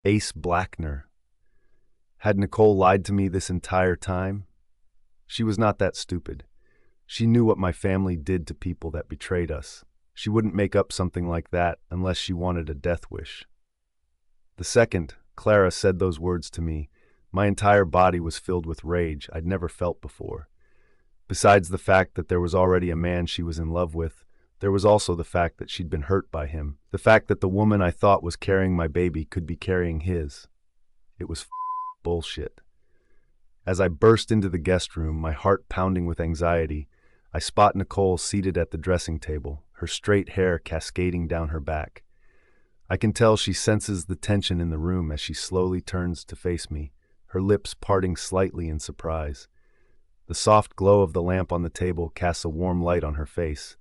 Ace Blackner. Had Nicole lied to me this entire time? She was not that stupid. She knew what my family did to people that betrayed us. She wouldn't make up something like that unless she wanted a death wish. The second Clara said those words to me, my entire body was filled with rage I'd never felt before. Besides the fact that there was already a man she was in love with, there was also the fact that she'd been hurt by him, the fact that the woman I thought was carrying my baby could be carrying his. It was bullshit. As I burst into the guest room, my heart pounding with anxiety, I spot Nicole seated at the dressing table, her straight hair cascading down her back. I can tell she senses the tension in the room as she slowly turns to face me, her lips parting slightly in surprise. The soft glow of the lamp on the table casts a warm light on her face,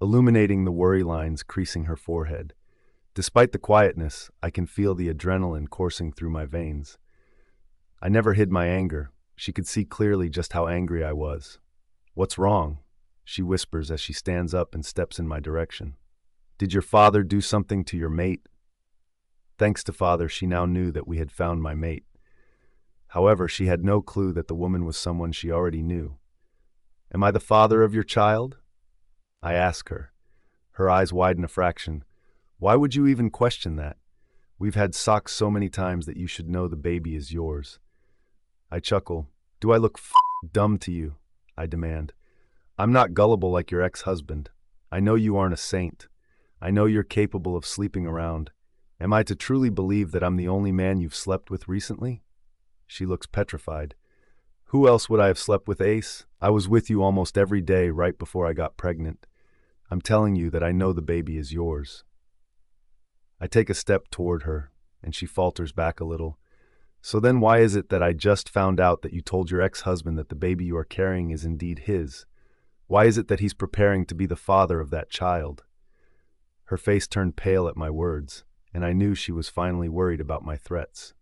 illuminating the worry lines creasing her forehead. Despite the quietness, I can feel the adrenaline coursing through my veins. I never hid my anger. She could see clearly just how angry I was. "What's wrong?" she whispers as she stands up and steps in my direction. "Did your father do something to your mate?" Thanks to father, she now knew that we had found my mate. However, she had no clue that the woman was someone she already knew. "Am I the father of your child?" I ask her. Her eyes widen a fraction. "Why would you even question that? We've had socks so many times that you should know the baby is yours." I chuckle. "Do I look dumb to you?" I demand. "I'm not gullible like your ex-husband. I know you aren't a saint. I know you're capable of sleeping around. Am I to truly believe that I'm the only man you've slept with recently?" She looks petrified. "Who else would I have slept with, Ace? I was with you almost every day right before I got pregnant. I'm telling you that I know the baby is yours." I take a step toward her, and she falters back a little. "So then why is it that I just found out that you told your ex-husband that the baby you are carrying is indeed his? Why is it that he's preparing to be the father of that child?" Her face turned pale at my words, and I knew she was finally worried about my threats.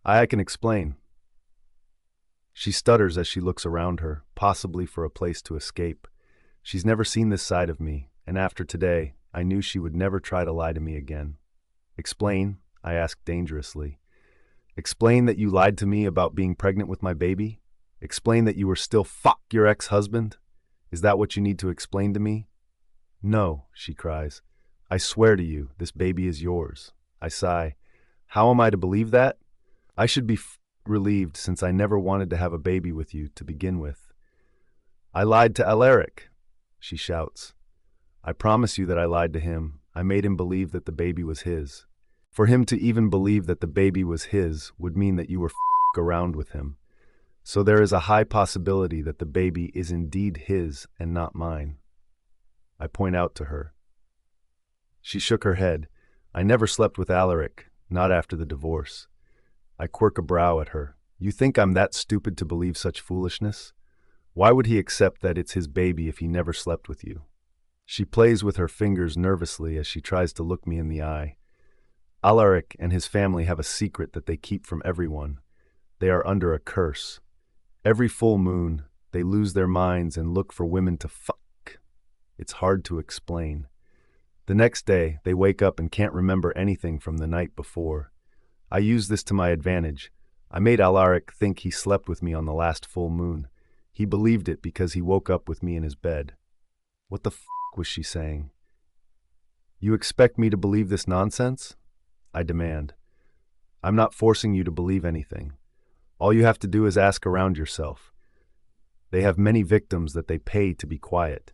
I can explain." She stutters as she looks around her, possibly for a place to escape. She's never seen this side of me, and after today, I knew she would never try to lie to me again. "Explain?" I asked dangerously. "Explain that you lied to me about being pregnant with my baby? Explain that you were still your ex-husband? Is that what you need to explain to me?" "No," she cries. "I swear to you, this baby is yours." I sigh. "How am I to believe that? I should be relieved since I never wanted to have a baby with you to begin with." "I lied to Alaric," she shouts. "I promise you that I lied to him. I made him believe that the baby was his. For him to even believe that the baby was his would mean that you were around with him. So there is a high possibility that the baby is indeed his and not mine." I point out to her. She shook her head. "I never slept with Alaric, not after the divorce." I quirk a brow at her. "You think I'm that stupid to believe such foolishness? Why would he accept that it's his baby if he never slept with you?" She plays with her fingers nervously as she tries to look me in the eye. "Alaric and his family have a secret that they keep from everyone. They are under a curse. Every full moon, they lose their minds and look for women to fuck. It's hard to explain. The next day, they wake up and can't remember anything from the night before. I use this to my advantage. I made Alaric think he slept with me on the last full moon. He believed it because he woke up with me in his bed." What the was she saying? "You expect me to believe this nonsense?" I demand. "I'm not forcing you to believe anything. All you have to do is ask around yourself. They have many victims that they pay to be quiet.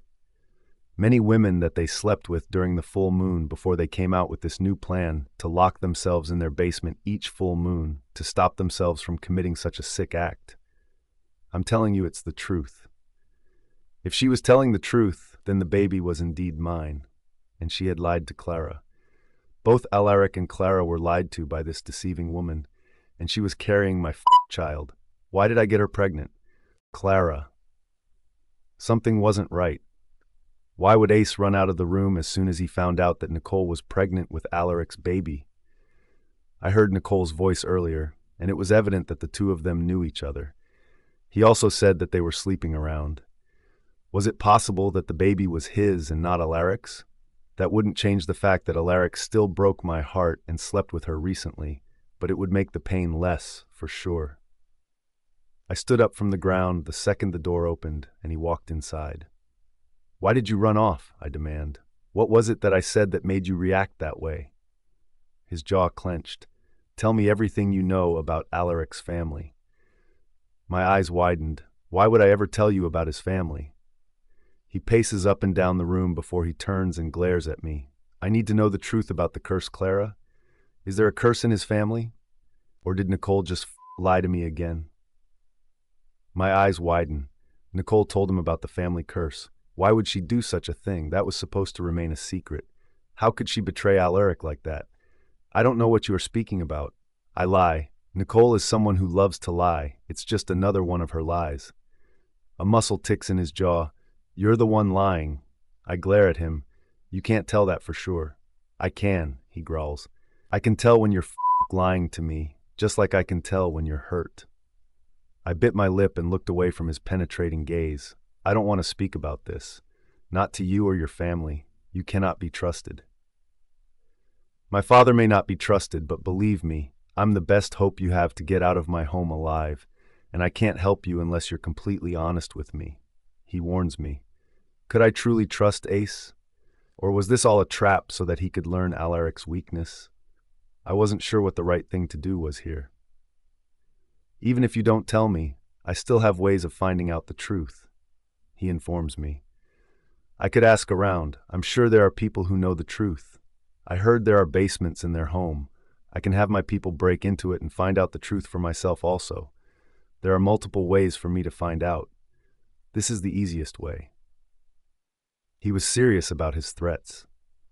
Many women that they slept with during the full moon before they came out with this new plan to lock themselves in their basement each full moon to stop themselves from committing such a sick act. I'm telling you it's the truth. If she was telling the truth, then the baby was indeed mine, and she had lied to Clara. Both Alaric and Clara were lied to by this deceiving woman, and she was carrying my child. Why did I get her pregnant? Clara. Something wasn't right. Why would Ace run out of the room as soon as he found out that Nicole was pregnant with Alaric's baby? I heard Nicole's voice earlier, and it was evident that the two of them knew each other. He also said that they were sleeping around. Was it possible that the baby was his and not Alaric's? That wouldn't change the fact that Alaric still broke my heart and slept with her recently, but it would make the pain less, for sure. I stood up from the ground the second the door opened, and he walked inside. "Why did you run off?" I demand. "What was it that I said that made you react that way?" His jaw clenched. "Tell me everything you know about Alaric's family." My eyes widened. Why would I ever tell you about his family? He paces up and down the room before he turns and glares at me. "I need to know the truth about the curse, Clara. Is there a curse in his family? Or did Nicole just lie to me again?" My eyes widen. Nicole told him about the family curse. Why would she do such a thing? That was supposed to remain a secret. How could she betray Alaric like that? "I don't know what you are speaking about." "I lie. Nicole is someone who loves to lie. It's just another one of her lies." A muscle ticks in his jaw. "You're the one lying." I glare at him. "You can't tell that for sure." "I can," he growls. "I can tell when you're lying to me, just like I can tell when you're hurt." I bit my lip and looked away from his penetrating gaze. "I don't want to speak about this. Not to you or your family. You cannot be trusted." "My father may not be trusted, but believe me, I'm the best hope you have to get out of my home alive, and I can't help you unless you're completely honest with me," he warns me. Could I truly trust Ace? Or was this all a trap so that he could learn Alaric's weakness? I wasn't sure what the right thing to do was here. "Even if you don't tell me, I still have ways of finding out the truth," he informs me. "I could ask around. I'm sure there are people who know the truth. I heard there are basements in their home. I can have my people break into it and find out the truth for myself also. There are multiple ways for me to find out. This is the easiest way." He was serious about his threats.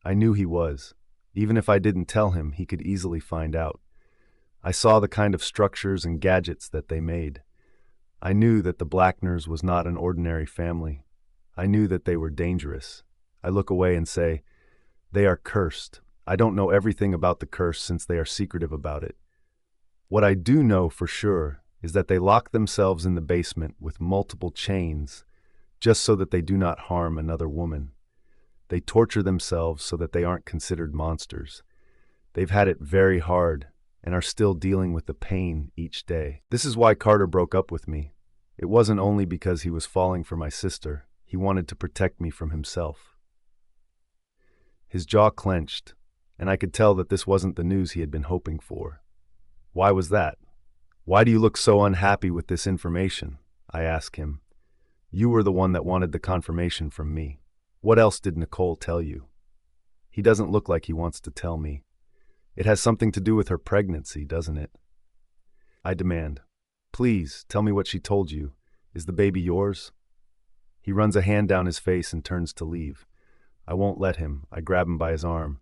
I knew he was. Even if I didn't tell him, he could easily find out. I saw the kind of structures and gadgets that they made. I knew that the Blackners was not an ordinary family. I knew that they were dangerous. I look away and say, "They are cursed. I don't know everything about the curse since they are secretive about it. What I do know for sure is that they lock themselves in the basement with multiple chains just so that they do not harm another woman. They torture themselves so that they aren't considered monsters. They've had it very hard and are still dealing with the pain each day. This is why Carter broke up with me. It wasn't only because he was falling for my sister. He wanted to protect me from himself." His jaw clenched, and I could tell that this wasn't the news he had been hoping for. "Why was that? Why do you look so unhappy with this information?" I asked him. "You were the one that wanted the confirmation from me. What else did Nicole tell you?" He doesn't look like he wants to tell me. "It has something to do with her pregnancy, doesn't it?" I demand. "Please, tell me what she told you. Is the baby yours?" He runs a hand down his face and turns to leave. I won't let him. I grab him by his arm.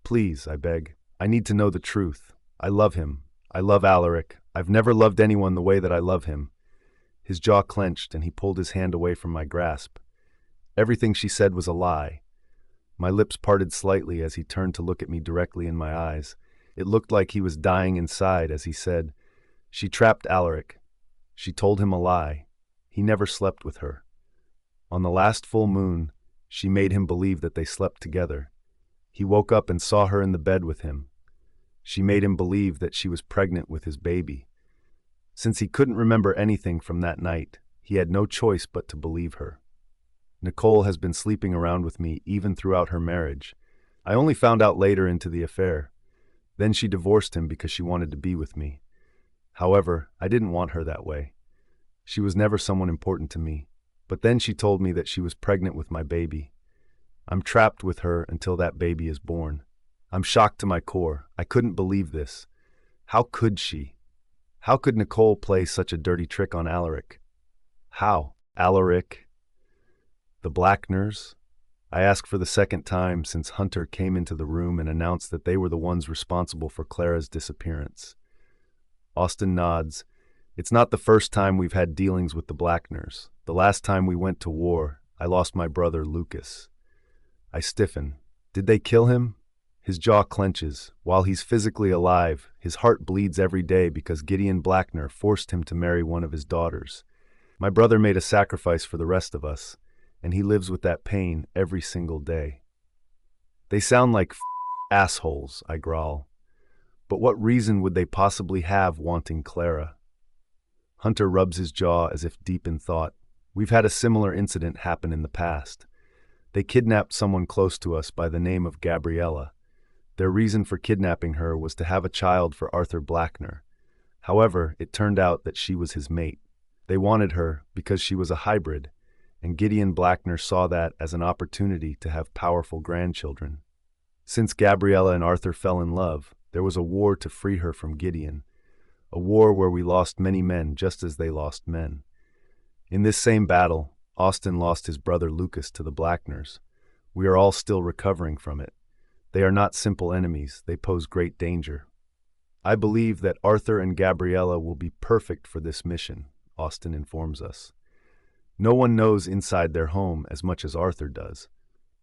"Please," I beg. "I need to know the truth. I love him. I love Alaric. I've never loved anyone the way that I love him." His jaw clenched and he pulled his hand away from my grasp. Everything she said was a lie. My lips parted slightly as he turned to look at me directly in my eyes. It looked like he was dying inside as he said, "She trapped Alaric. She told him a lie. He never slept with her. On the last full moon, she made him believe that they slept together. He woke up and saw her in the bed with him. She made him believe that she was pregnant with his baby. Since he couldn't remember anything from that night, he had no choice but to believe her. Nicole has been sleeping around with me even throughout her marriage. I only found out later into the affair. Then she divorced him because she wanted to be with me. However, I didn't want her that way. She was never someone important to me. But then she told me that she was pregnant with my baby. I'm trapped with her until that baby is born. I'm shocked to my core. I couldn't believe this. How could she? How could Nicole play such a dirty trick on Alaric? How? Alaric? The Blackners? I asked for the second time since Hunter came into the room and announced that they were the ones responsible for Clara's disappearance. Austin nods. "It's not the first time we've had dealings with the Blackners. The last time we went to war, I lost my brother Lucas." I stiffen. "Did they kill him?" His jaw clenches. While he's physically alive, his heart bleeds every day because Gideon Blackner forced him to marry one of his daughters. My brother made a sacrifice for the rest of us, and he lives with that pain every single day. They sound like assholes, I growl. But what reason would they possibly have wanting Clara? Hunter rubs his jaw as if deep in thought. We've had a similar incident happen in the past. They kidnapped someone close to us by the name of Gabriella. Their reason for kidnapping her was to have a child for Arthur Blackner. However, it turned out that she was his mate. They wanted her because she was a hybrid, and Gideon Blackner saw that as an opportunity to have powerful grandchildren. Since Gabriella and Arthur fell in love, there was a war to free her from Gideon, a war where we lost many men just as they lost men. In this same battle, Austin lost his brother Lucas to the Blackners. We are all still recovering from it. They are not simple enemies, they pose great danger. I believe that Arthur and Gabriella will be perfect for this mission, Austin informs us. No one knows inside their home as much as Arthur does.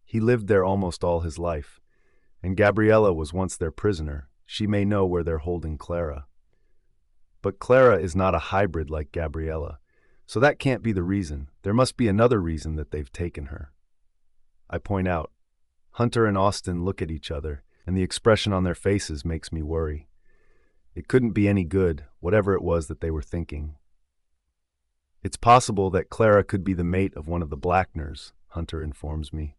He lived there almost all his life, and Gabriella was once their prisoner. She may know where they're holding Clara. But Clara is not a hybrid like Gabriella, so that can't be the reason. There must be another reason that they've taken her. I point out. Hunter and Austin look at each other, and the expression on their faces makes me worry. It couldn't be any good, whatever it was that they were thinking. It's possible that Clara could be the mate of one of the Blackners, Hunter informs me.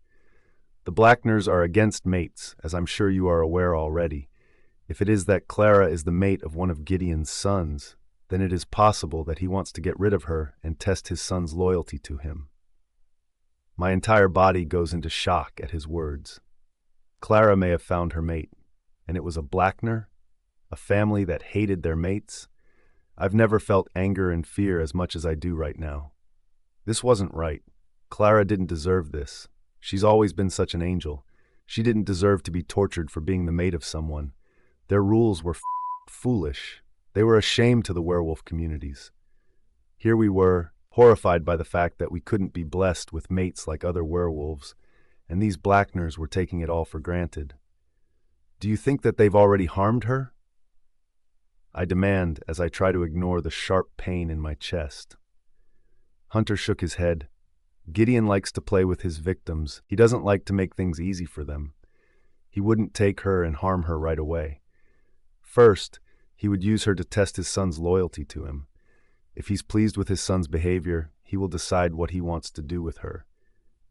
The Blackners are against mates, as I'm sure you are aware already. If it is that Clara is the mate of one of Gideon's sons, then it is possible that he wants to get rid of her and test his son's loyalty to him. My entire body goes into shock at his words. Clara may have found her mate, and it was a Blackner, a family that hated their mates. I've never felt anger and fear as much as I do right now. This wasn't right. Clara didn't deserve this. She's always been such an angel. She didn't deserve to be tortured for being the mate of someone. Their rules were foolish. They were a shame to the werewolf communities. Here we were, horrified by the fact that we couldn't be blessed with mates like other werewolves, and these Blackners were taking it all for granted. Do you think that they've already harmed her? I demand as I try to ignore the sharp pain in my chest. Hunter shook his head. Gideon likes to play with his victims. He doesn't like to make things easy for them. He wouldn't take her and harm her right away. First, he would use her to test his son's loyalty to him. If he's pleased with his son's behavior, he will decide what he wants to do with her.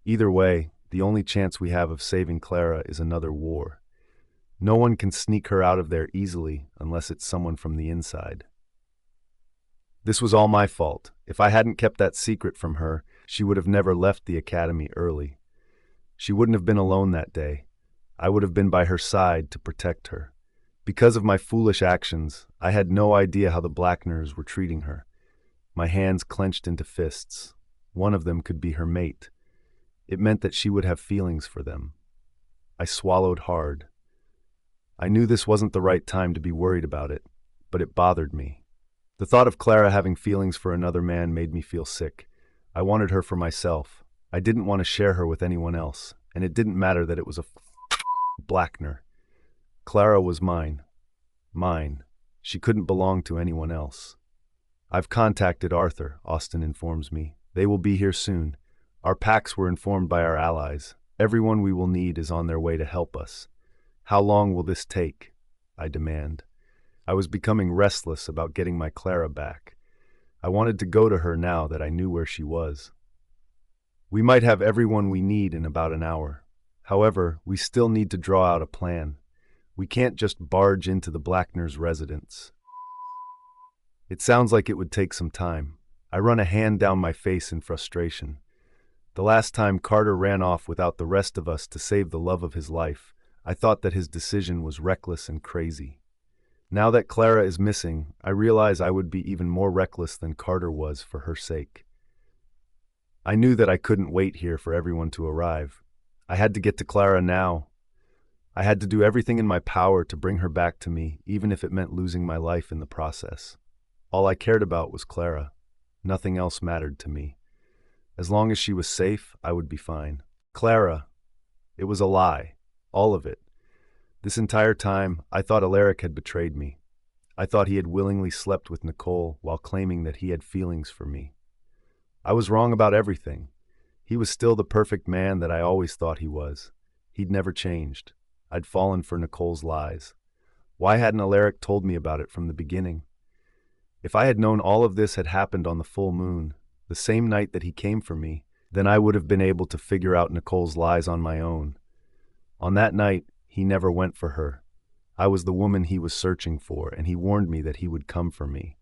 Either way, the only chance we have of saving Clara is another war. No one can sneak her out of there easily unless it's someone from the inside. This was all my fault. If I hadn't kept that secret from her, she would have never left the academy early. She wouldn't have been alone that day. I would have been by her side to protect her. Because of my foolish actions, I had no idea how the Blackners were treating her. My hands clenched into fists. One of them could be her mate. It meant that she would have feelings for them. I swallowed hard. I knew this wasn't the right time to be worried about it, but it bothered me. The thought of Clara having feelings for another man made me feel sick. I wanted her for myself. I didn't want to share her with anyone else, and it didn't matter that it was a Blackner. Clara was mine. Mine. She couldn't belong to anyone else. I've contacted Arthur, Austin informs me. They will be here soon. Our packs were informed by our allies. Everyone we will need is on their way to help us. How long will this take? I demand. I was becoming restless about getting my Clara back. I wanted to go to her now that I knew where she was. We might have everyone we need in about an hour. However, we still need to draw out a plan. We can't just barge into the Blackners' residence. It sounds like it would take some time. I run a hand down my face in frustration. The last time Carter ran off without the rest of us to save the love of his life, I thought that his decision was reckless and crazy. Now that Clara is missing, I realize I would be even more reckless than Carter was for her sake. I knew that I couldn't wait here for everyone to arrive. I had to get to Clara now. I had to do everything in my power to bring her back to me, even if it meant losing my life in the process. All I cared about was Clara. Nothing else mattered to me. As long as she was safe, I would be fine. Clara. It was a lie. All of it. This entire time, I thought Alaric had betrayed me. I thought he had willingly slept with Nicole while claiming that he had feelings for me. I was wrong about everything. He was still the perfect man that I always thought he was. He'd never changed. I'd fallen for Nicole's lies. Why hadn't Alaric told me about it from the beginning? If I had known all of this had happened on the full moon, the same night that he came for me, then I would have been able to figure out Nicole's lies on my own. On that night, he never went for her. I was the woman he was searching for, and he warned me that he would come for me.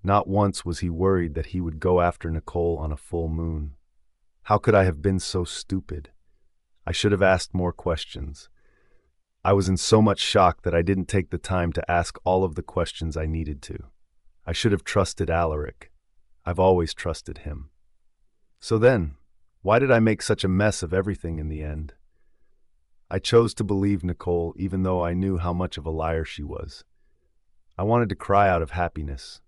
Not once was he worried that he would go after Nicole on a full moon. How could I have been so stupid? I should have asked more questions. I was in so much shock that I didn't take the time to ask all of the questions I needed to. I should have trusted Alaric. I've always trusted him. So then, why did I make such a mess of everything in the end? I chose to believe Nicole even though I knew how much of a liar she was. I wanted to cry out of happiness.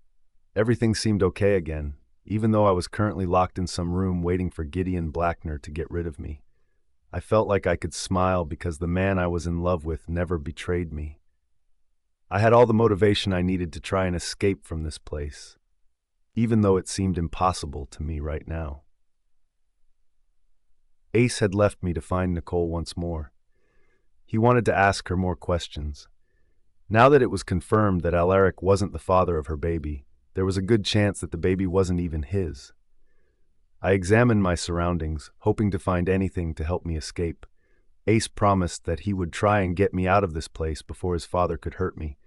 Everything seemed okay again, even though I was currently locked in some room waiting for Gideon Blackner to get rid of me. I felt like I could smile because the man I was in love with never betrayed me. I had all the motivation I needed to try and escape from this place, even though it seemed impossible to me right now. Ace had left me to find Nicole once more. He wanted to ask her more questions. Now that it was confirmed that Alaric wasn't the father of her baby, there was a good chance that the baby wasn't even his. I examined my surroundings, hoping to find anything to help me escape. Ace promised that he would try and get me out of this place before his father could hurt me,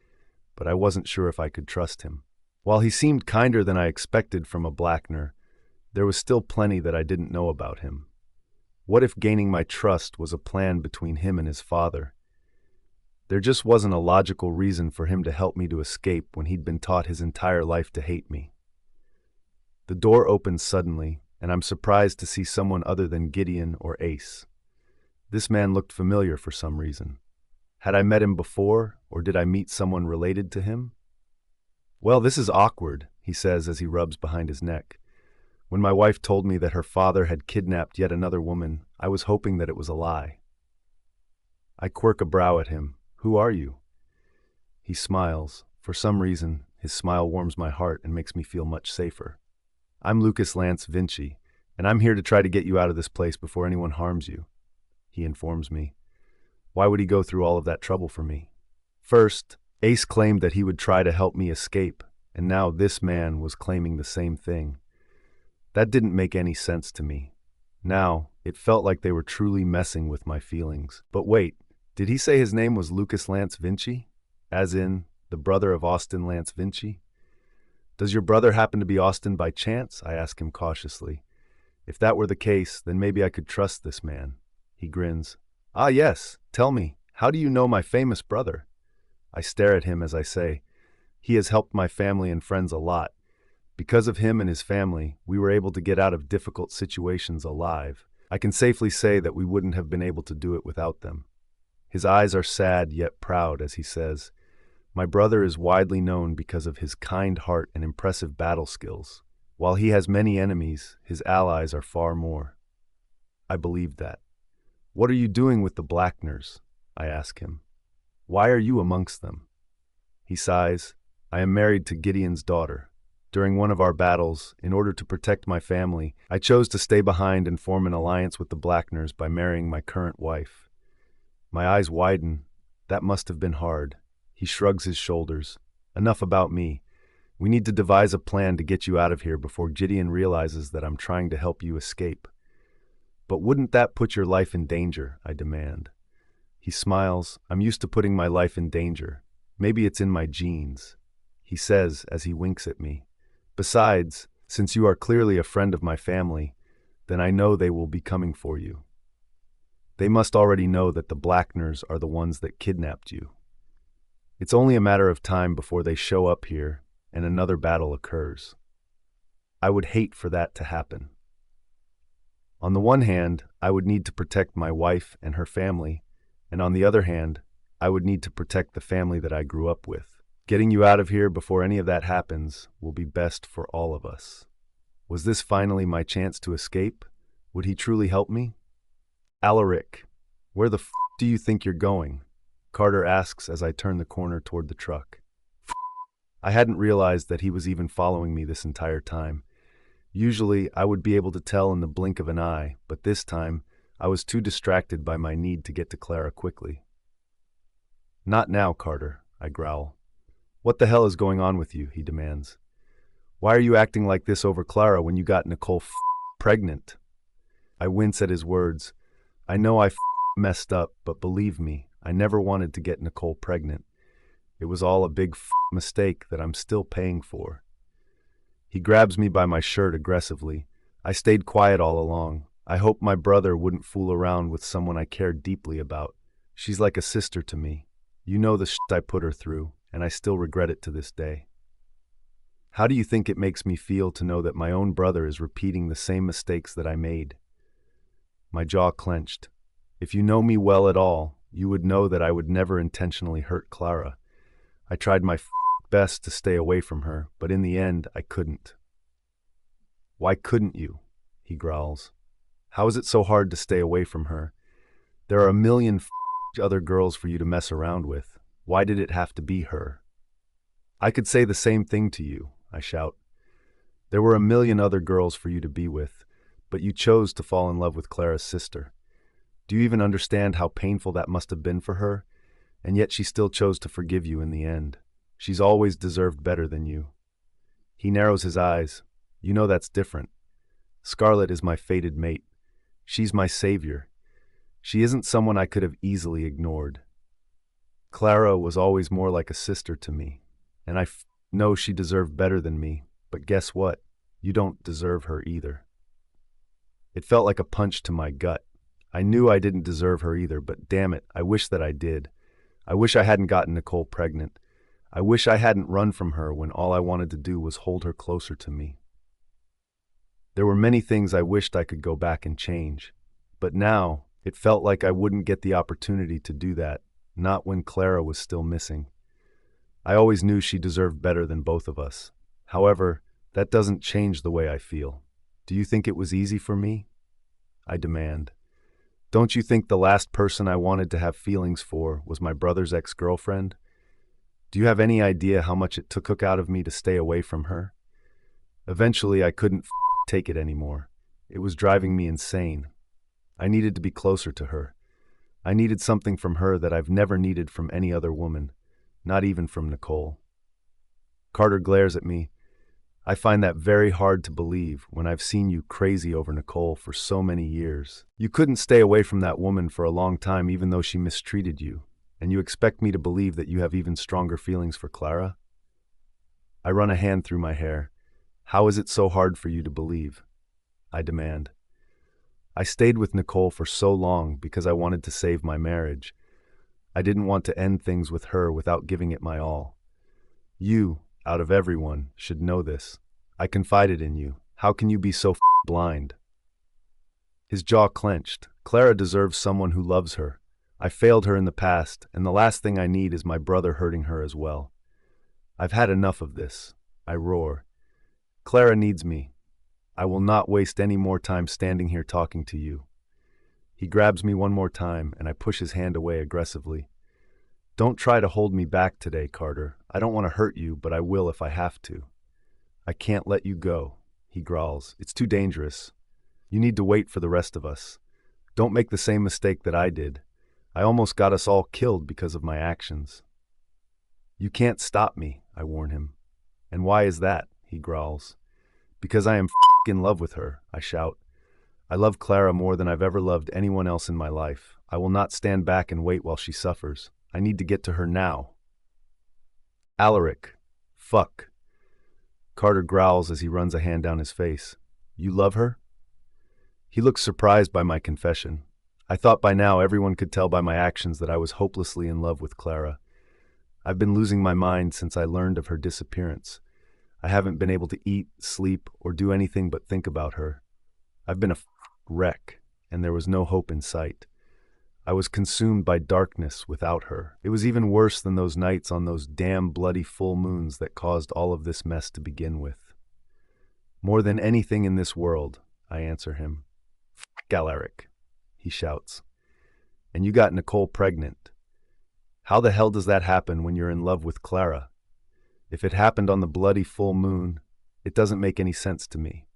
but I wasn't sure if I could trust him. While he seemed kinder than I expected from a Blackner, there was still plenty that I didn't know about him. What if gaining my trust was a plan between him and his father? There just wasn't a logical reason for him to help me to escape when he'd been taught his entire life to hate me. The door opened suddenly, and I'm surprised to see someone other than Gideon or Ace. This man looked familiar for some reason. Had I met him before, or did I meet someone related to him? "Well, this is awkward," he says as he rubs behind his neck. "When my wife told me that her father had kidnapped yet another woman, I was hoping that it was a lie." I quirk a brow at him. "Who are you?" He smiles. For some reason, his smile warms my heart and makes me feel much safer. "I'm Lucas Lance Vinci, and I'm here to try to get you out of this place before anyone harms you," he informs me. Why would he go through all of that trouble for me? First, Ace claimed that he would try to help me escape, and now this man was claiming the same thing. That didn't make any sense to me. Now, it felt like they were truly messing with my feelings. But wait, did he say his name was Lucas Lance Vinci? As in, the brother of Austin Lance Vinci? "Does your brother happen to be Austin by chance?" I ask him cautiously. If that were the case, then maybe I could trust this man. He grins. "Ah, yes. Tell me, how do you know my famous brother?" I stare at him as I say, "He has helped my family and friends a lot. Because of him and his family, we were able to get out of difficult situations alive. I can safely say that we wouldn't have been able to do it without them." His eyes are sad yet proud as he says, "My brother is widely known because of his kind heart and impressive battle skills. While he has many enemies, his allies are far more." I believed that. "What are you doing with the Blackners?" I ask him. "Why are you amongst them?" He sighs. "I am married to Gideon's daughter. During one of our battles, in order to protect my family, I chose to stay behind and form an alliance with the Blackners by marrying my current wife." My eyes widen. That must have been hard. He shrugs his shoulders. "Enough about me. We need to devise a plan to get you out of here before Gideon realizes that I'm trying to help you escape." "But wouldn't that put your life in danger?" I demand. He smiles. "I'm used to putting my life in danger. Maybe it's in my genes," he says as he winks at me. "Besides, since you are clearly a friend of my family, then I know they will be coming for you. They must already know that the Blackners are the ones that kidnapped you. It's only a matter of time before they show up here and another battle occurs. I would hate for that to happen. On the one hand, I would need to protect my wife and her family, and on the other hand, I would need to protect the family that I grew up with. Getting you out of here before any of that happens will be best for all of us." Was this finally my chance to escape? Would he truly help me? "Alaric, where the do you think you're going?" Carter asks as I turn the corner toward the truck. I hadn't realized that he was even following me this entire time. Usually, I would be able to tell in the blink of an eye, but this time, I was too distracted by my need to get to Clara quickly. Not now, Carter, I growl. What the hell is going on with you, he demands. Why are you acting like this over Clara when you got Nicole pregnant? I wince at his words. I know I messed up, but believe me, I never wanted to get Nicole pregnant. It was all a big mistake that I'm still paying for. He grabs me by my shirt aggressively. I stayed quiet all along. I hoped my brother wouldn't fool around with someone I cared deeply about. She's like a sister to me. You know the shit I put her through, and I still regret it to this day. How do you think it makes me feel to know that my own brother is repeating the same mistakes that I made? My jaw clenched. If you know me well at all, you would know that I would never intentionally hurt Clara. I tried my best to stay away from her, but in the end, I couldn't. Why couldn't you? He growls. How is it so hard to stay away from her? There are a million other girls for you to mess around with. Why did it have to be her? I could say the same thing to you, I shout. There were a million other girls for you to be with, but you chose to fall in love with Clara's sister. Do you even understand how painful that must have been for her? And yet she still chose to forgive you in the end. She's always deserved better than you. He narrows his eyes. You know that's different. Scarlett is my fated mate. She's my savior. She isn't someone I could have easily ignored. Clara was always more like a sister to me, and I know she deserved better than me, but guess what? You don't deserve her either. It felt like a punch to my gut. I knew I didn't deserve her either, but damn it, I wish that I did. I wish I hadn't gotten Nicole pregnant. I wish I hadn't run from her when all I wanted to do was hold her closer to me. There were many things I wished I could go back and change, but now it felt like I wouldn't get the opportunity to do that, not when Clara was still missing. I always knew she deserved better than both of us. However, that doesn't change the way I feel. Do you think it was easy for me? I demand. Don't you think the last person I wanted to have feelings for was my brother's ex-girlfriend? Do you have any idea how much it took out of me to stay away from her? Eventually, I couldn't take it anymore. It was driving me insane. I needed to be closer to her. I needed something from her that I've never needed from any other woman, not even from Nicole. Carter glares at me. I find that very hard to believe when I've seen you crazy over Nicole for so many years. You couldn't stay away from that woman for a long time even though she mistreated you, and you expect me to believe that you have even stronger feelings for Clara? I run a hand through my hair. How is it so hard for you to believe? I demand. I stayed with Nicole for so long because I wanted to save my marriage. I didn't want to end things with her without giving it my all. You, out of everyone, should know this. I confided in you. How can you be so blind? His jaw clenched. Clara deserves someone who loves her. I failed her in the past, and the last thing I need is my brother hurting her as well. I've had enough of this. I roar. Clara needs me. I will not waste any more time standing here talking to you. He grabs me one more time, and I push his hand away aggressively. Don't try to hold me back today, Carter. I don't want to hurt you, but I will if I have to. I can't let you go, he growls. It's too dangerous. You need to wait for the rest of us. Don't make the same mistake that I did. I almost got us all killed because of my actions. You can't stop me, I warn him. And why is that? He growls. Because I am in love with her, I shout. I love Clara more than I've ever loved anyone else in my life. I will not stand back and wait while she suffers. I need to get to her now. Alaric. Fuck. Carter growls as he runs a hand down his face. You love her? He looks surprised by my confession. I thought by now everyone could tell by my actions that I was hopelessly in love with Clara. I've been losing my mind since I learned of her disappearance. I haven't been able to eat, sleep, or do anything but think about her. I've been a wreck, and there was no hope in sight. I was consumed by darkness without her. It was even worse than those nights on those damn bloody full moons that caused all of this mess to begin with. More than anything in this world, I answer him. Alaric, he shouts. And you got Nicole pregnant. How the hell does that happen when you're in love with Clara? If it happened on the bloody full moon, it doesn't make any sense to me.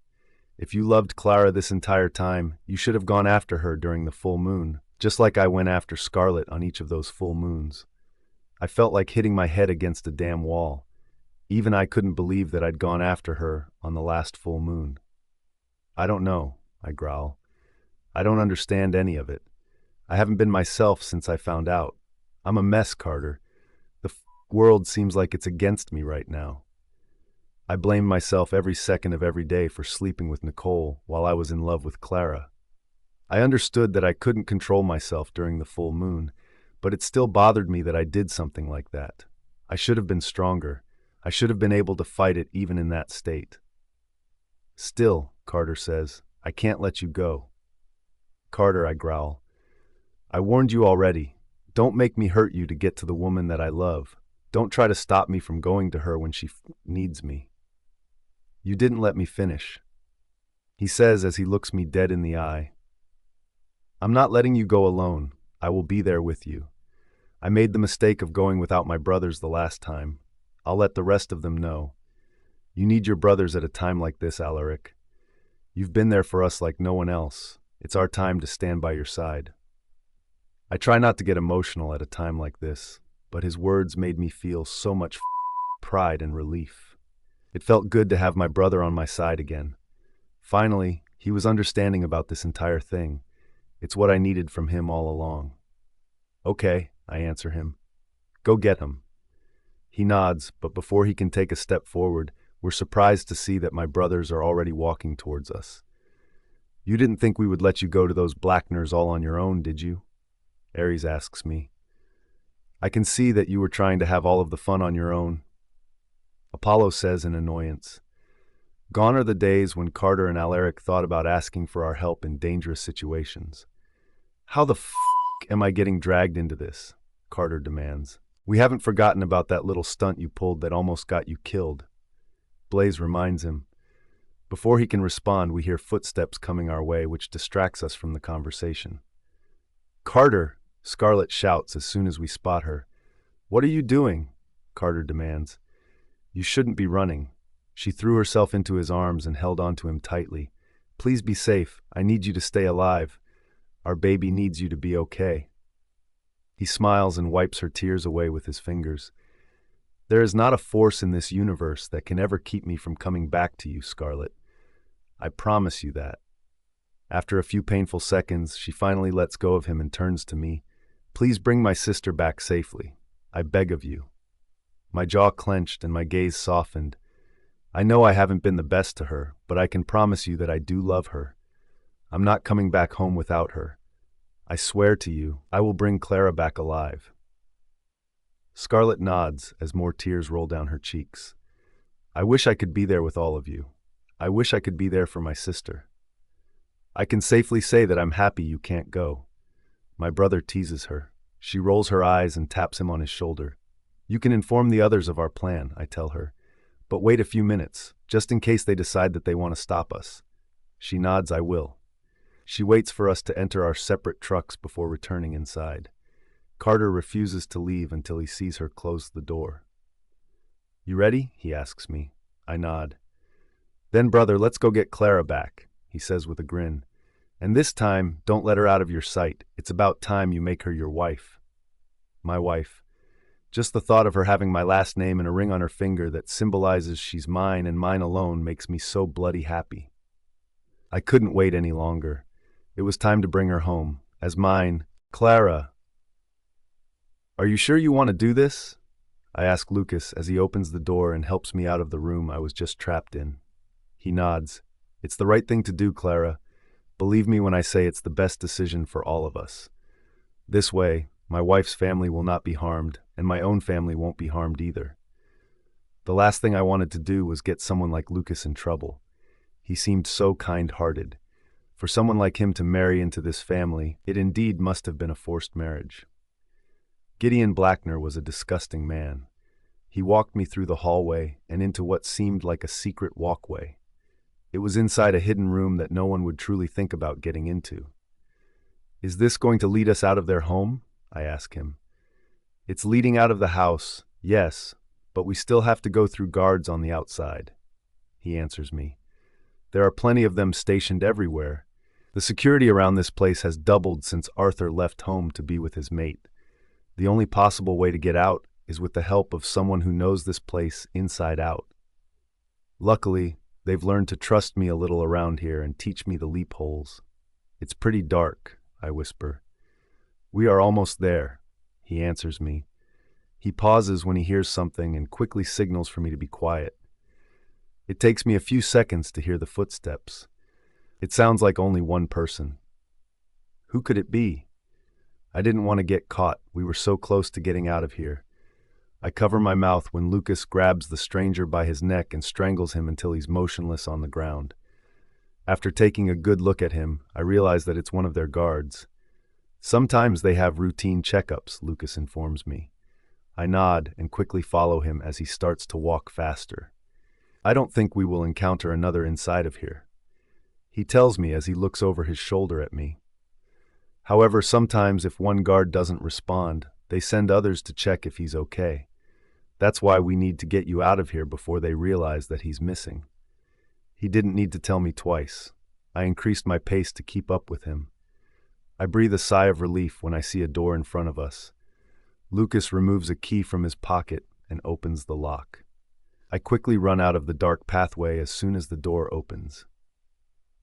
If you loved Clara this entire time, you should have gone after her during the full moon, just like I went after Scarlet on each of those full moons. I felt like hitting my head against a damn wall. Even I couldn't believe that I'd gone after her on the last full moon. I don't know, I growl. I don't understand any of it. I haven't been myself since I found out. I'm a mess, Carter. The world seems like it's against me right now. I blame myself every second of every day for sleeping with Nicole while I was in love with Clara. I understood that I couldn't control myself during the full moon, but it still bothered me that I did something like that. I should have been stronger. I should have been able to fight it even in that state. Still, Carter says, I can't let you go. Carter, I growl. I warned you already. Don't make me hurt you to get to the woman that I love. Don't try to stop me from going to her when she needs me. You didn't let me finish. He says as he looks me dead in the eye. I'm not letting you go alone. I will be there with you. I made the mistake of going without my brothers the last time. I'll let the rest of them know. You need your brothers at a time like this, Alaric. You've been there for us like no one else. It's our time to stand by your side. I try not to get emotional at a time like this, but his words made me feel so much pride and relief. It felt good to have my brother on my side again. Finally, he was understanding about this entire thing. It's what I needed from him all along. Okay, I answer him. Go get him. He nods, but before he can take a step forward, we're surprised to see that my brothers are already walking towards us. You didn't think we would let you go to those Blackners all on your own, did you? Ares asks me. I can see that you were trying to have all of the fun on your own. Apollo says in annoyance. Gone are the days when Carter and Alaric thought about asking for our help in dangerous situations. How the am I getting dragged into this? Carter demands. We haven't forgotten about that little stunt you pulled that almost got you killed. Blaze reminds him. Before he can respond, we hear footsteps coming our way, which distracts us from the conversation. Carter, Scarlet shouts as soon as we spot her. What are you doing? Carter demands. You shouldn't be running. She threw herself into his arms and held onto him tightly. Please be safe. I need you to stay alive. Our baby needs you to be okay. He smiles and wipes her tears away with his fingers. There is not a force in this universe that can ever keep me from coming back to you, Scarlet. I promise you that. After a few painful seconds, she finally lets go of him and turns to me. Please bring my sister back safely. I beg of you. My jaw clenched and my gaze softened. I know I haven't been the best to her, but I can promise you that I do love her. I'm not coming back home without her. I swear to you, I will bring Clara back alive. Scarlet nods as more tears roll down her cheeks. I wish I could be there with all of you. I wish I could be there for my sister. I can safely say that I'm happy you can't go. My brother teases her. She rolls her eyes and taps him on his shoulder. You can inform the others of our plan, I tell her. But wait a few minutes, just in case they decide that they want to stop us. She nods, I will. She waits for us to enter our separate trucks before returning inside. Carter refuses to leave until he sees her close the door. You ready? He asks me. I nod. Then, brother, let's go get Clara back, he says with a grin. And this time, don't let her out of your sight. It's about time you make her your wife. My wife. Just the thought of her having my last name and a ring on her finger that symbolizes she's mine and mine alone makes me so bloody happy. I couldn't wait any longer. It was time to bring her home, as mine. Clara. Are you sure you want to do this? I ask Lucas as he opens the door and helps me out of the room I was just trapped in. He nods. It's the right thing to do, Clara. Believe me when I say it's the best decision for all of us. This way, my wife's family will not be harmed, and my own family won't be harmed either. The last thing I wanted to do was get someone like Lucas in trouble. He seemed so kind-hearted. For someone like him to marry into this family, it indeed must have been a forced marriage. Gideon Blackner was a disgusting man. He walked me through the hallway and into what seemed like a secret walkway. It was inside a hidden room that no one would truly think about getting into. Is this going to lead us out of their home? I ask him. It's leading out of the house, yes, but we still have to go through guards on the outside. He answers me. There are plenty of them stationed everywhere. The security around this place has doubled since Arthur left home to be with his mate. The only possible way to get out is with the help of someone who knows this place inside out. Luckily, they've learned to trust me a little around here and teach me the loopholes. It's pretty dark, I whisper. We are almost there, he answers me. He pauses when he hears something and quickly signals for me to be quiet. It takes me a few seconds to hear the footsteps. It sounds like only one person. Who could it be? I didn't want to get caught. We were so close to getting out of here. I cover my mouth when Lucas grabs the stranger by his neck and strangles him until he's motionless on the ground. After taking a good look at him, I realize that it's one of their guards. Sometimes they have routine checkups, Lucas informs me. I nod and quickly follow him as he starts to walk faster. I don't think we will encounter another inside of here, he tells me as he looks over his shoulder at me. However, sometimes if one guard doesn't respond, they send others to check if he's okay. That's why we need to get you out of here before they realize that he's missing. He didn't need to tell me twice. I increased my pace to keep up with him. I breathe a sigh of relief when I see a door in front of us. Lucas removes a key from his pocket and opens the lock. I quickly run out of the dark pathway as soon as the door opens.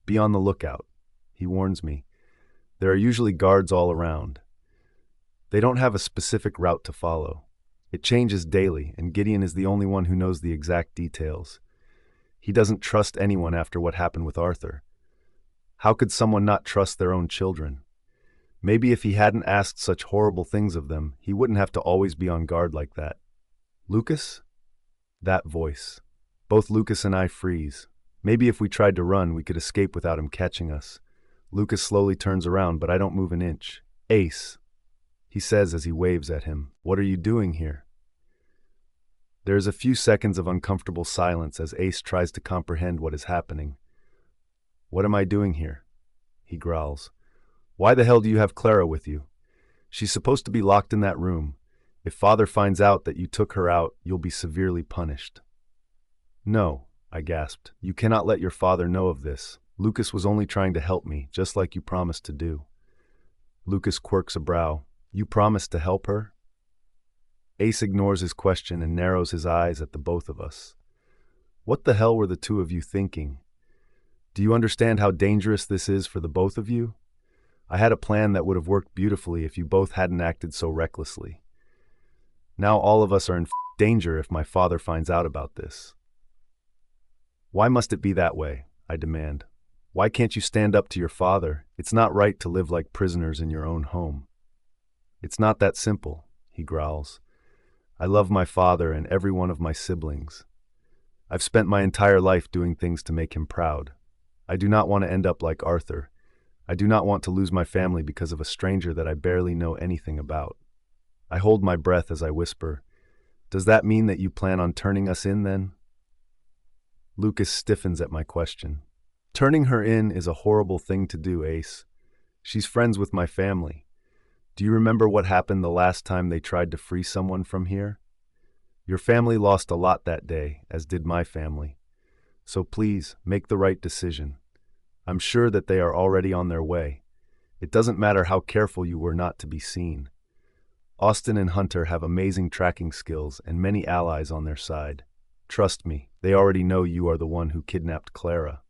Be on the lookout, he warns me. There are usually guards all around. They don't have a specific route to follow. It changes daily, and Gideon is the only one who knows the exact details. He doesn't trust anyone after what happened with Arthur. How could someone not trust their own children? Maybe if he hadn't asked such horrible things of them, he wouldn't have to always be on guard like that. Lucas? That voice. Both Lucas and I freeze. Maybe if we tried to run, we could escape without him catching us. Lucas slowly turns around, but I don't move an inch. Ace, he says as he waves at him. What are you doing here? There is a few seconds of uncomfortable silence as Ace tries to comprehend what is happening. What am I doing here? He growls. Why the hell do you have Clara with you? She's supposed to be locked in that room. If Father finds out that you took her out, you'll be severely punished. No, I gasped. You cannot let your father know of this. Lucas was only trying to help me, just like you promised to do. Lucas quirks a brow. You promised to help her? Ace ignores his question and narrows his eyes at the both of us. What the hell were the two of you thinking? Do you understand how dangerous this is for the both of you? I had a plan that would have worked beautifully if you both hadn't acted so recklessly. Now all of us are in danger if my father finds out about this. Why must it be that way? I demand. Why can't you stand up to your father? It's not right to live like prisoners in your own home. It's not that simple, he growls. I love my father and every one of my siblings. I've spent my entire life doing things to make him proud. I do not want to end up like Arthur. I do not want to lose my family because of a stranger that I barely know anything about. I hold my breath as I whisper, Does that mean that you plan on turning us in then? Lucas stiffens at my question. Turning her in is a horrible thing to do, Ace. She's friends with my family. Do you remember what happened the last time they tried to free someone from here? Your family lost a lot that day, as did my family. So please, make the right decision. I'm sure that they are already on their way. It doesn't matter how careful you were not to be seen. Austin and Hunter have amazing tracking skills and many allies on their side. Trust me, they already know you are the one who kidnapped Clara.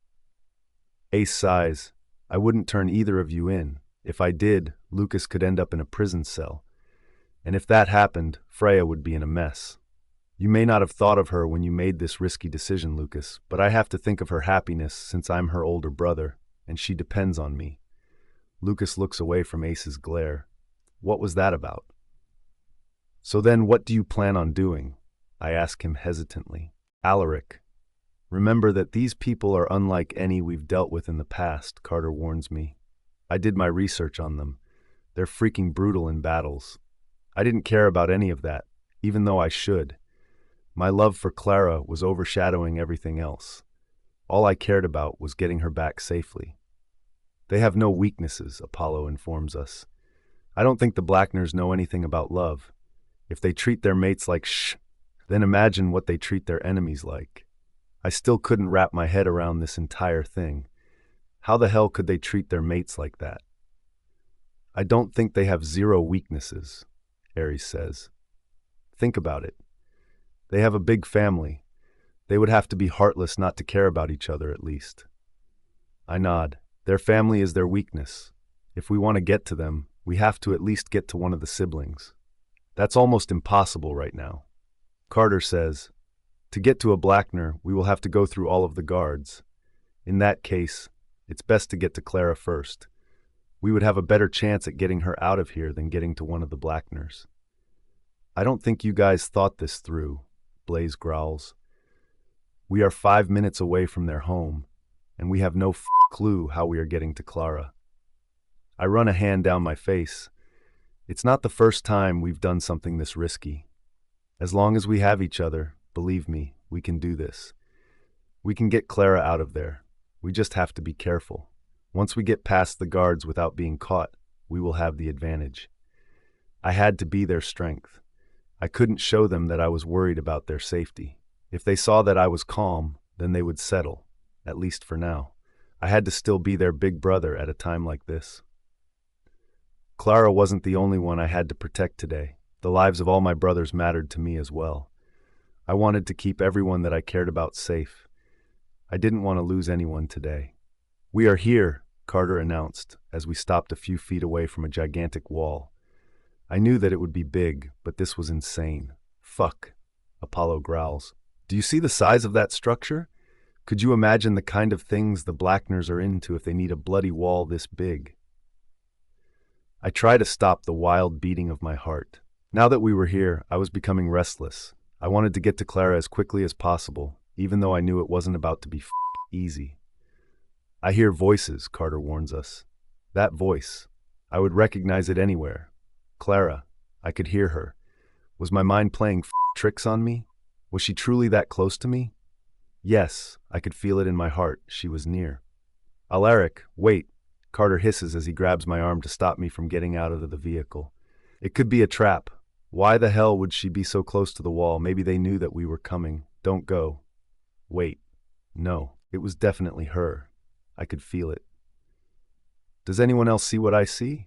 Ace sighs. I wouldn't turn either of you in. If I did, Lucas could end up in a prison cell. And if that happened, Freya would be in a mess. You may not have thought of her when you made this risky decision, Lucas, but I have to think of her happiness since I'm her older brother, and she depends on me. Lucas looks away from Ace's glare. What was that about? So then what do you plan on doing? I ask him hesitantly. Alaric. Remember that these people are unlike any we've dealt with in the past, Carter warns me. I did my research on them. They're freaking brutal in battles. I didn't care about any of that, even though I should. My love for Clara was overshadowing everything else. All I cared about was getting her back safely. They have no weaknesses, Apollo informs us. I don't think the Blackners know anything about love. If they treat their mates like then imagine what they treat their enemies like. I still couldn't wrap my head around this entire thing. How the hell could they treat their mates like that? I don't think they have zero weaknesses, Ares says. Think about it. They have a big family. They would have to be heartless not to care about each other at least. I nod. Their family is their weakness. If we want to get to them, we have to at least get to one of the siblings. That's almost impossible right now. Carter says, to get to a Blackner, we will have to go through all of the guards. In that case, it's best to get to Clara first. We would have a better chance at getting her out of here than getting to one of the Blackners. I don't think you guys thought this through, Blaze growls. We are 5 minutes away from their home, and we have no clue how we are getting to Clara. I run a hand down my face. It's not the first time we've done something this risky. As long as we have each other, believe me, we can do this. We can get Clara out of there. We just have to be careful. Once we get past the guards without being caught, we will have the advantage. I had to be their strength. I couldn't show them that I was worried about their safety. If they saw that I was calm, then they would settle, at least for now. I had to still be their big brother at a time like this. Clara wasn't the only one I had to protect today. The lives of all my brothers mattered to me as well. I wanted to keep everyone that I cared about safe. I didn't want to lose anyone today. We are here, Carter announced, as we stopped a few feet away from a gigantic wall. I knew that it would be big, but this was insane. Fuck, Apollo growls. Do you see the size of that structure? Could you imagine the kind of things the Blackners are into if they need a bloody wall this big? I try to stop the wild beating of my heart. Now that we were here, I was becoming restless. I wanted to get to Clara as quickly as possible, even though I knew it wasn't about to be easy. I hear voices, Carter warns us. That voice. I would recognize it anywhere. Clara. I could hear her. Was my mind playing tricks on me? Was she truly that close to me? Yes, I could feel it in my heart. She was near. Alaric, wait, Carter hisses as he grabs my arm to stop me from getting out of the vehicle. It could be a trap. Why the hell would she be so close to the wall? Maybe they knew that we were coming. Don't go. Wait. No, it was definitely her. I could feel it. Does anyone else see what I see?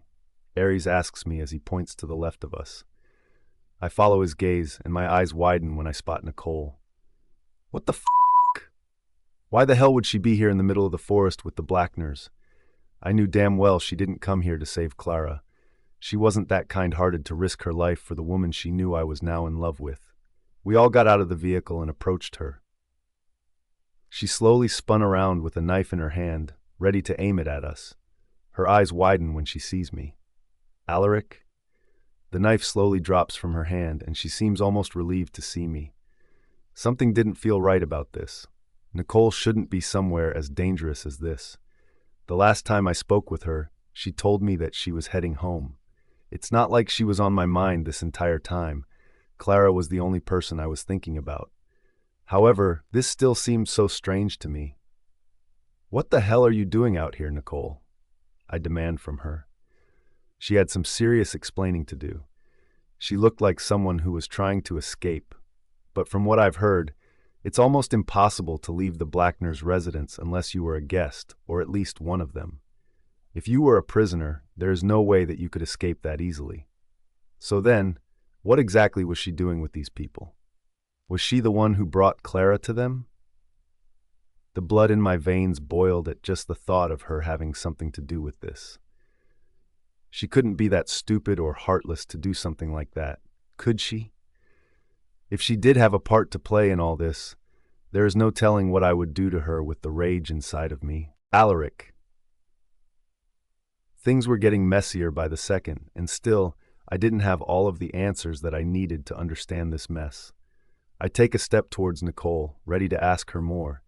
Ares asks me as he points to the left of us. I follow his gaze, and my eyes widen when I spot Nicole. What the f***? Why the hell would she be here in the middle of the forest with the Blackners? I knew damn well she didn't come here to save Clara. She wasn't that kind-hearted to risk her life for the woman she knew I was now in love with. We all got out of the vehicle and approached her. She slowly spun around with a knife in her hand, ready to aim it at us. Her eyes widen when she sees me. Alaric? The knife slowly drops from her hand, and she seems almost relieved to see me. Something didn't feel right about this. Nicole shouldn't be somewhere as dangerous as this. The last time I spoke with her, she told me that she was heading home. It's not like she was on my mind this entire time. Clara was the only person I was thinking about. However, this still seems so strange to me. What the hell are you doing out here, Nicole? I demand from her. She had some serious explaining to do. She looked like someone who was trying to escape. But from what I've heard, it's almost impossible to leave the Blackners' residence unless you were a guest, or at least one of them. If you were a prisoner, there is no way that you could escape that easily. So then, what exactly was she doing with these people? Was she the one who brought Clara to them? The blood in my veins boiled at just the thought of her having something to do with this. She couldn't be that stupid or heartless to do something like that, could she? If she did have a part to play in all this, there is no telling what I would do to her with the rage inside of me. Alaric. Things were getting messier by the second, and still, I didn't have all of the answers that I needed to understand this mess. I take a step towards Nicole, ready to ask her more.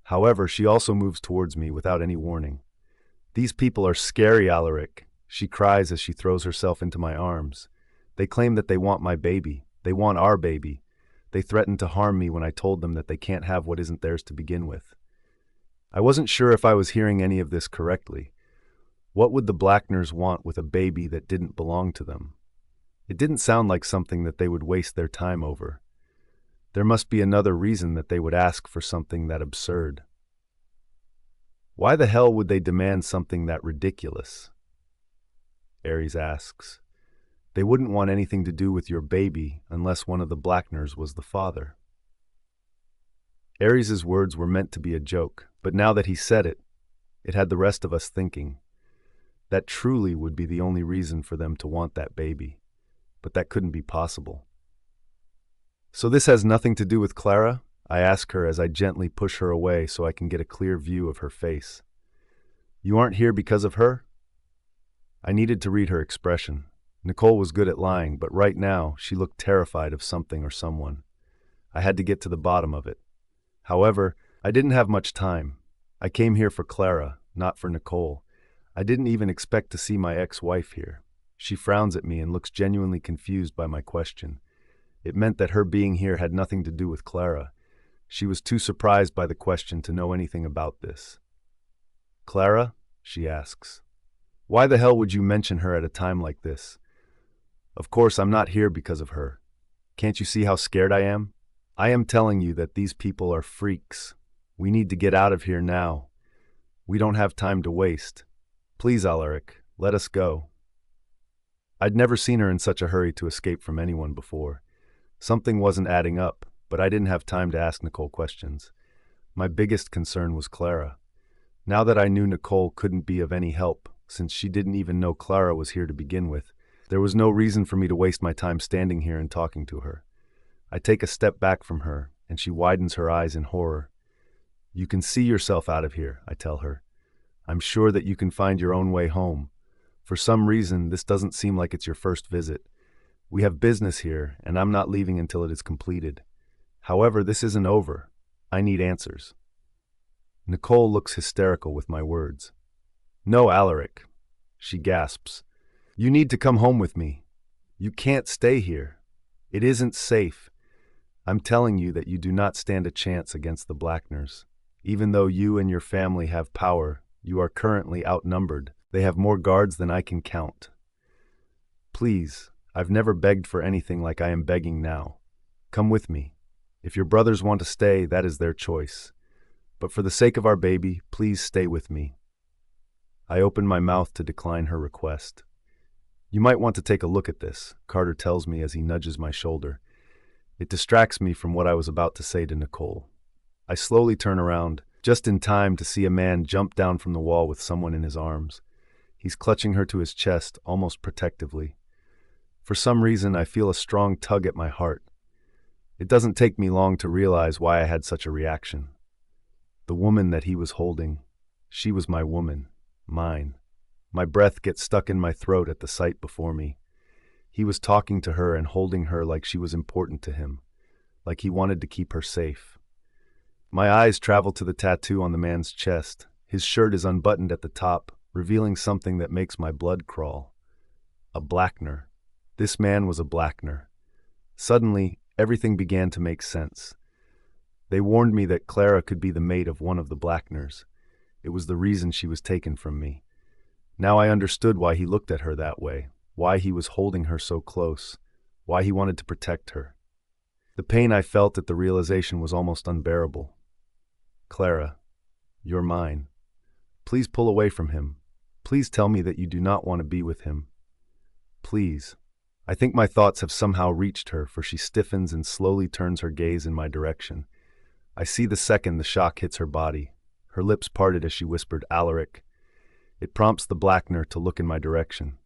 However, she also moves towards me without any warning. These people are scary, Alaric, she cries as she throws herself into my arms. They claim that they want my baby. They want our baby. They threatened to harm me when I told them that they can't have what isn't theirs to begin with. I wasn't sure if I was hearing any of this correctly. What would the Blackners want with a baby that didn't belong to them? It didn't sound like something that they would waste their time over. There must be another reason that they would ask for something that absurd. Why the hell would they demand something that ridiculous? Ares asks. They wouldn't want anything to do with your baby unless one of the Blackners was the father. Ares's words were meant to be a joke, but now that he said it, it had the rest of us thinking. That truly would be the only reason for them to want that baby, but that couldn't be possible. So this has nothing to do with Clara? I ask her as I gently push her away so I can get a clear view of her face. You aren't here because of her? I needed to read her expression. Nicole was good at lying, but right now she looked terrified of something or someone. I had to get to the bottom of it. However, I didn't have much time. I came here for Clara, not for Nicole. I didn't even expect to see my ex-wife here. She frowns at me and looks genuinely confused by my question. It meant that her being here had nothing to do with Clara. She was too surprised by the question to know anything about this. Clara? She asks. Why the hell would you mention her at a time like this? Of course, I'm not here because of her. Can't you see how scared I am? I am telling you that these people are freaks. We need to get out of here now. We don't have time to waste. Please, Alaric, let us go. I'd never seen her in such a hurry to escape from anyone before. Something wasn't adding up, but I didn't have time to ask Nicole questions. My biggest concern was Clara. Now that I knew Nicole couldn't be of any help, since she didn't even know Clara was here to begin with, there was no reason for me to waste my time standing here and talking to her. I take a step back from her, and she widens her eyes in horror. You can see yourself out of here, I tell her. I'm sure that you can find your own way home. For some reason, this doesn't seem like it's your first visit. We have business here, and I'm not leaving until it is completed. However, this isn't over. I need answers. Nicole looks hysterical with my words. No, Alaric, she gasps. You need to come home with me. You can't stay here. It isn't safe. I'm telling you that you do not stand a chance against the Blackners. Even though you and your family have power, you are currently outnumbered. They have more guards than I can count. Please, I've never begged for anything like I am begging now. Come with me. If your brothers want to stay, that is their choice. But for the sake of our baby, please stay with me. I open my mouth to decline her request. You might want to take a look at this, Carter tells me as he nudges my shoulder. It distracts me from what I was about to say to Nicole. I slowly turn around, just in time to see a man jump down from the wall with someone in his arms. He's clutching her to his chest, almost protectively. For some reason, I feel a strong tug at my heart. It doesn't take me long to realize why I had such a reaction. The woman that he was holding, she was my woman, mine. My breath gets stuck in my throat at the sight before me. He was talking to her and holding her like she was important to him, like he wanted to keep her safe. My eyes travel to the tattoo on the man's chest. His shirt is unbuttoned at the top, revealing something that makes my blood crawl. A Blackner. This man was a Blackner. Suddenly, everything began to make sense. They warned me that Clara could be the mate of one of the Blackners. It was the reason she was taken from me. Now I understood why he looked at her that way, why he was holding her so close, why he wanted to protect her. The pain I felt at the realization was almost unbearable. Clara, you're mine. Please pull away from him. Please tell me that you do not want to be with him. Please. I think my thoughts have somehow reached her, for she stiffens and slowly turns her gaze in my direction. I see the second the shock hits her body. Her lips parted as she whispered, Alaric. It prompts the Blackner to look in my direction.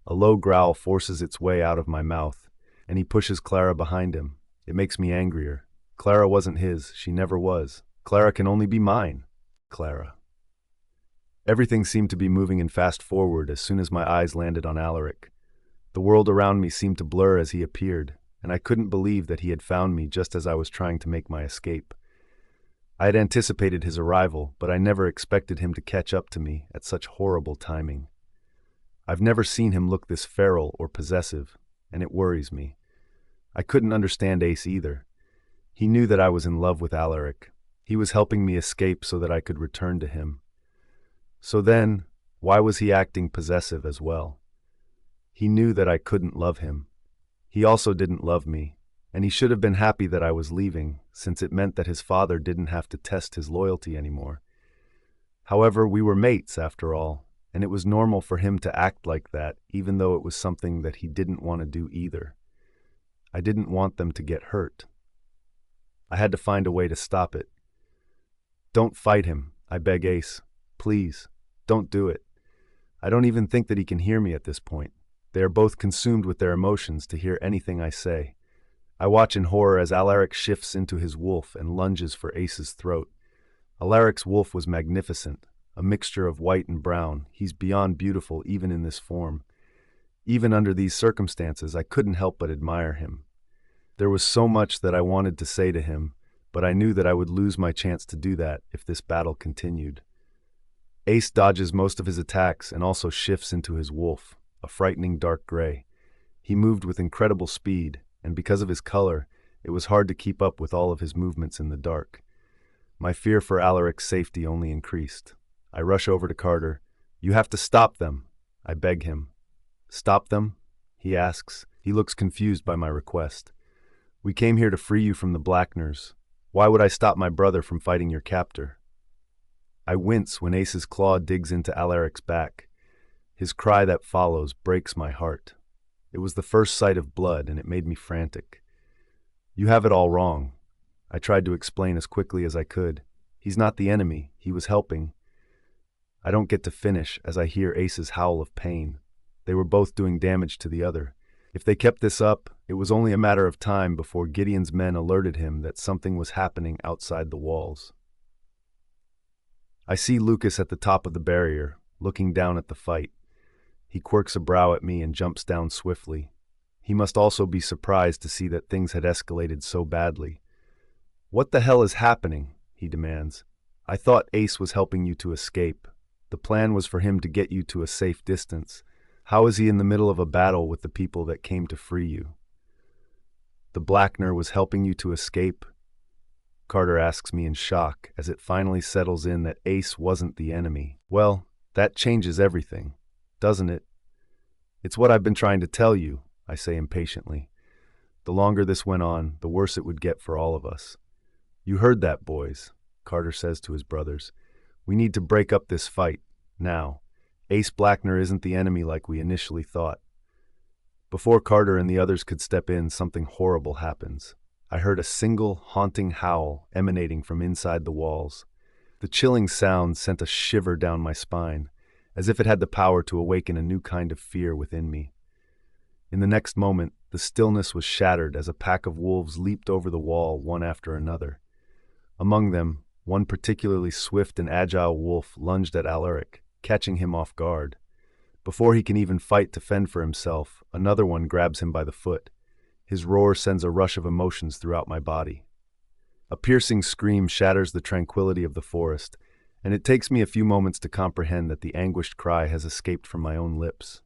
A low growl forces its way out of my mouth, and he pushes Clara behind him. It makes me angrier. Clara wasn't his. She never was. Clara can only be mine. Clara. Everything seemed to be moving in fast forward as soon as my eyes landed on Alaric. The world around me seemed to blur as he appeared, and I couldn't believe that he had found me just as I was trying to make my escape. I had anticipated his arrival, but I never expected him to catch up to me at such horrible timing. I've never seen him look this feral or possessive, and it worries me. I couldn't understand Ace either. He knew that I was in love with Alaric. He was helping me escape so that I could return to him. So then, why was he acting possessive as well? He knew that I couldn't love him. He also didn't love me, and he should have been happy that I was leaving, since it meant that his father didn't have to test his loyalty anymore. However, we were mates after all, and it was normal for him to act like that, even though it was something that he didn't want to do either. I didn't want them to get hurt. I had to find a way to stop it. Don't fight him, I beg Ace. Please, don't do it. I don't even think that he can hear me at this point. They are both consumed with their emotions to hear anything I say. I watch in horror as Alaric shifts into his wolf and lunges for Ace's throat. Alaric's wolf was magnificent, a mixture of white and brown. He's beyond beautiful even in this form. Even under these circumstances, I couldn't help but admire him. There was so much that I wanted to say to him, but I knew that I would lose my chance to do that if this battle continued. Ace dodges most of his attacks and also shifts into his wolf, a frightening dark gray. He moved with incredible speed, and because of his color, it was hard to keep up with all of his movements in the dark. My fear for Alaric's safety only increased. I rush over to Carter. "You have to stop them," I beg him. "Stop them?" he asks. He looks confused by my request. "We came here to free you from the Blackners. Why would I stop my brother from fighting your captor?" I wince when Ace's claw digs into Alaric's back. His cry that follows breaks my heart. It was the first sight of blood, and it made me frantic. "You have it all wrong," I tried to explain as quickly as I could. "He's not the enemy. He was helping." I don't get to finish as I hear Ace's howl of pain. They were both doing damage to the other. If they kept this up, it was only a matter of time before Gideon's men alerted him that something was happening outside the walls. I see Lucas at the top of the barrier, looking down at the fight. He quirks a brow at me and jumps down swiftly. He must also be surprised to see that things had escalated so badly. "What the hell is happening?" he demands. "I thought Ace was helping you to escape. The plan was for him to get you to a safe distance. How is he in the middle of a battle with the people that came to free you?" "The Blackner was helping you to escape?" Carter asks me in shock as it finally settles in that Ace wasn't the enemy. "Well, that changes everything, doesn't it?" "It's what I've been trying to tell you," I say impatiently. The longer this went on, the worse it would get for all of us. "You heard that, boys," Carter says to his brothers. "We need to break up this fight, now. Ace Blackner isn't the enemy like we initially thought." Before Carter and the others could step in, something horrible happens. I heard a single, haunting howl emanating from inside the walls. The chilling sound sent a shiver down my spine, as if it had the power to awaken a new kind of fear within me. In the next moment, the stillness was shattered as a pack of wolves leaped over the wall one after another. Among them, one particularly swift and agile wolf lunged at Alaric, catching him off guard. Before he can even fight to fend for himself, another one grabs him by the foot. His roar sends a rush of emotions throughout my body. A piercing scream shatters the tranquility of the forest, and it takes me a few moments to comprehend that the anguished cry has escaped from my own lips.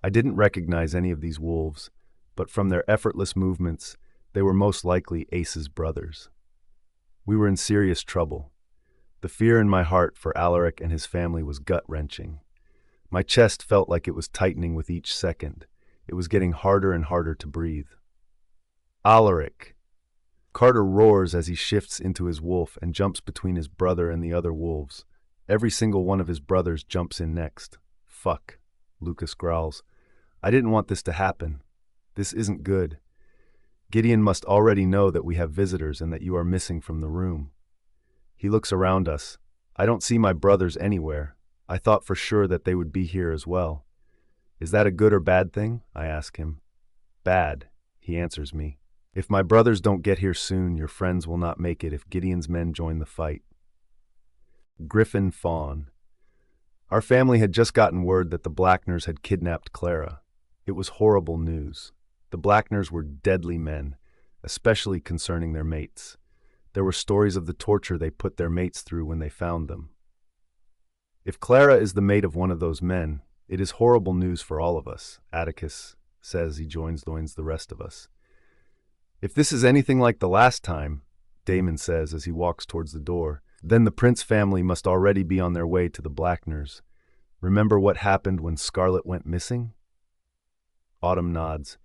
I didn't recognize any of these wolves, but from their effortless movements, they were most likely Ace's brothers. We were in serious trouble. The fear in my heart for Alaric and his family was gut-wrenching. My chest felt like it was tightening with each second. It was getting harder and harder to breathe. "Alaric!" Carter roars as he shifts into his wolf and jumps between his brother and the other wolves. Every single one of his brothers jumps in next. "Fuck," Lucas growls. "I didn't want this to happen. This isn't good. Gideon must already know that we have visitors and that you are missing from the room." He looks around us. "I don't see my brothers anywhere. I thought for sure that they would be here as well." "Is that a good or bad thing?" I ask him. "Bad," he answers me. "If my brothers don't get here soon, your friends will not make it if Gideon's men join the fight." Griffin Fawn. Our family had just gotten word that the Blackners had kidnapped Clara. It was horrible news. The Blackners were deadly men, especially concerning their mates. There were stories of the torture they put their mates through when they found them. "If Clara is the mate of one of those men, it is horrible news for all of us," Atticus says. He joins the rest of us. "If this is anything like the last time," Damon says as he walks towards the door, "then the Prince family must already be on their way to the Blackners. Remember what happened when Scarlet went missing?" Autumn nods.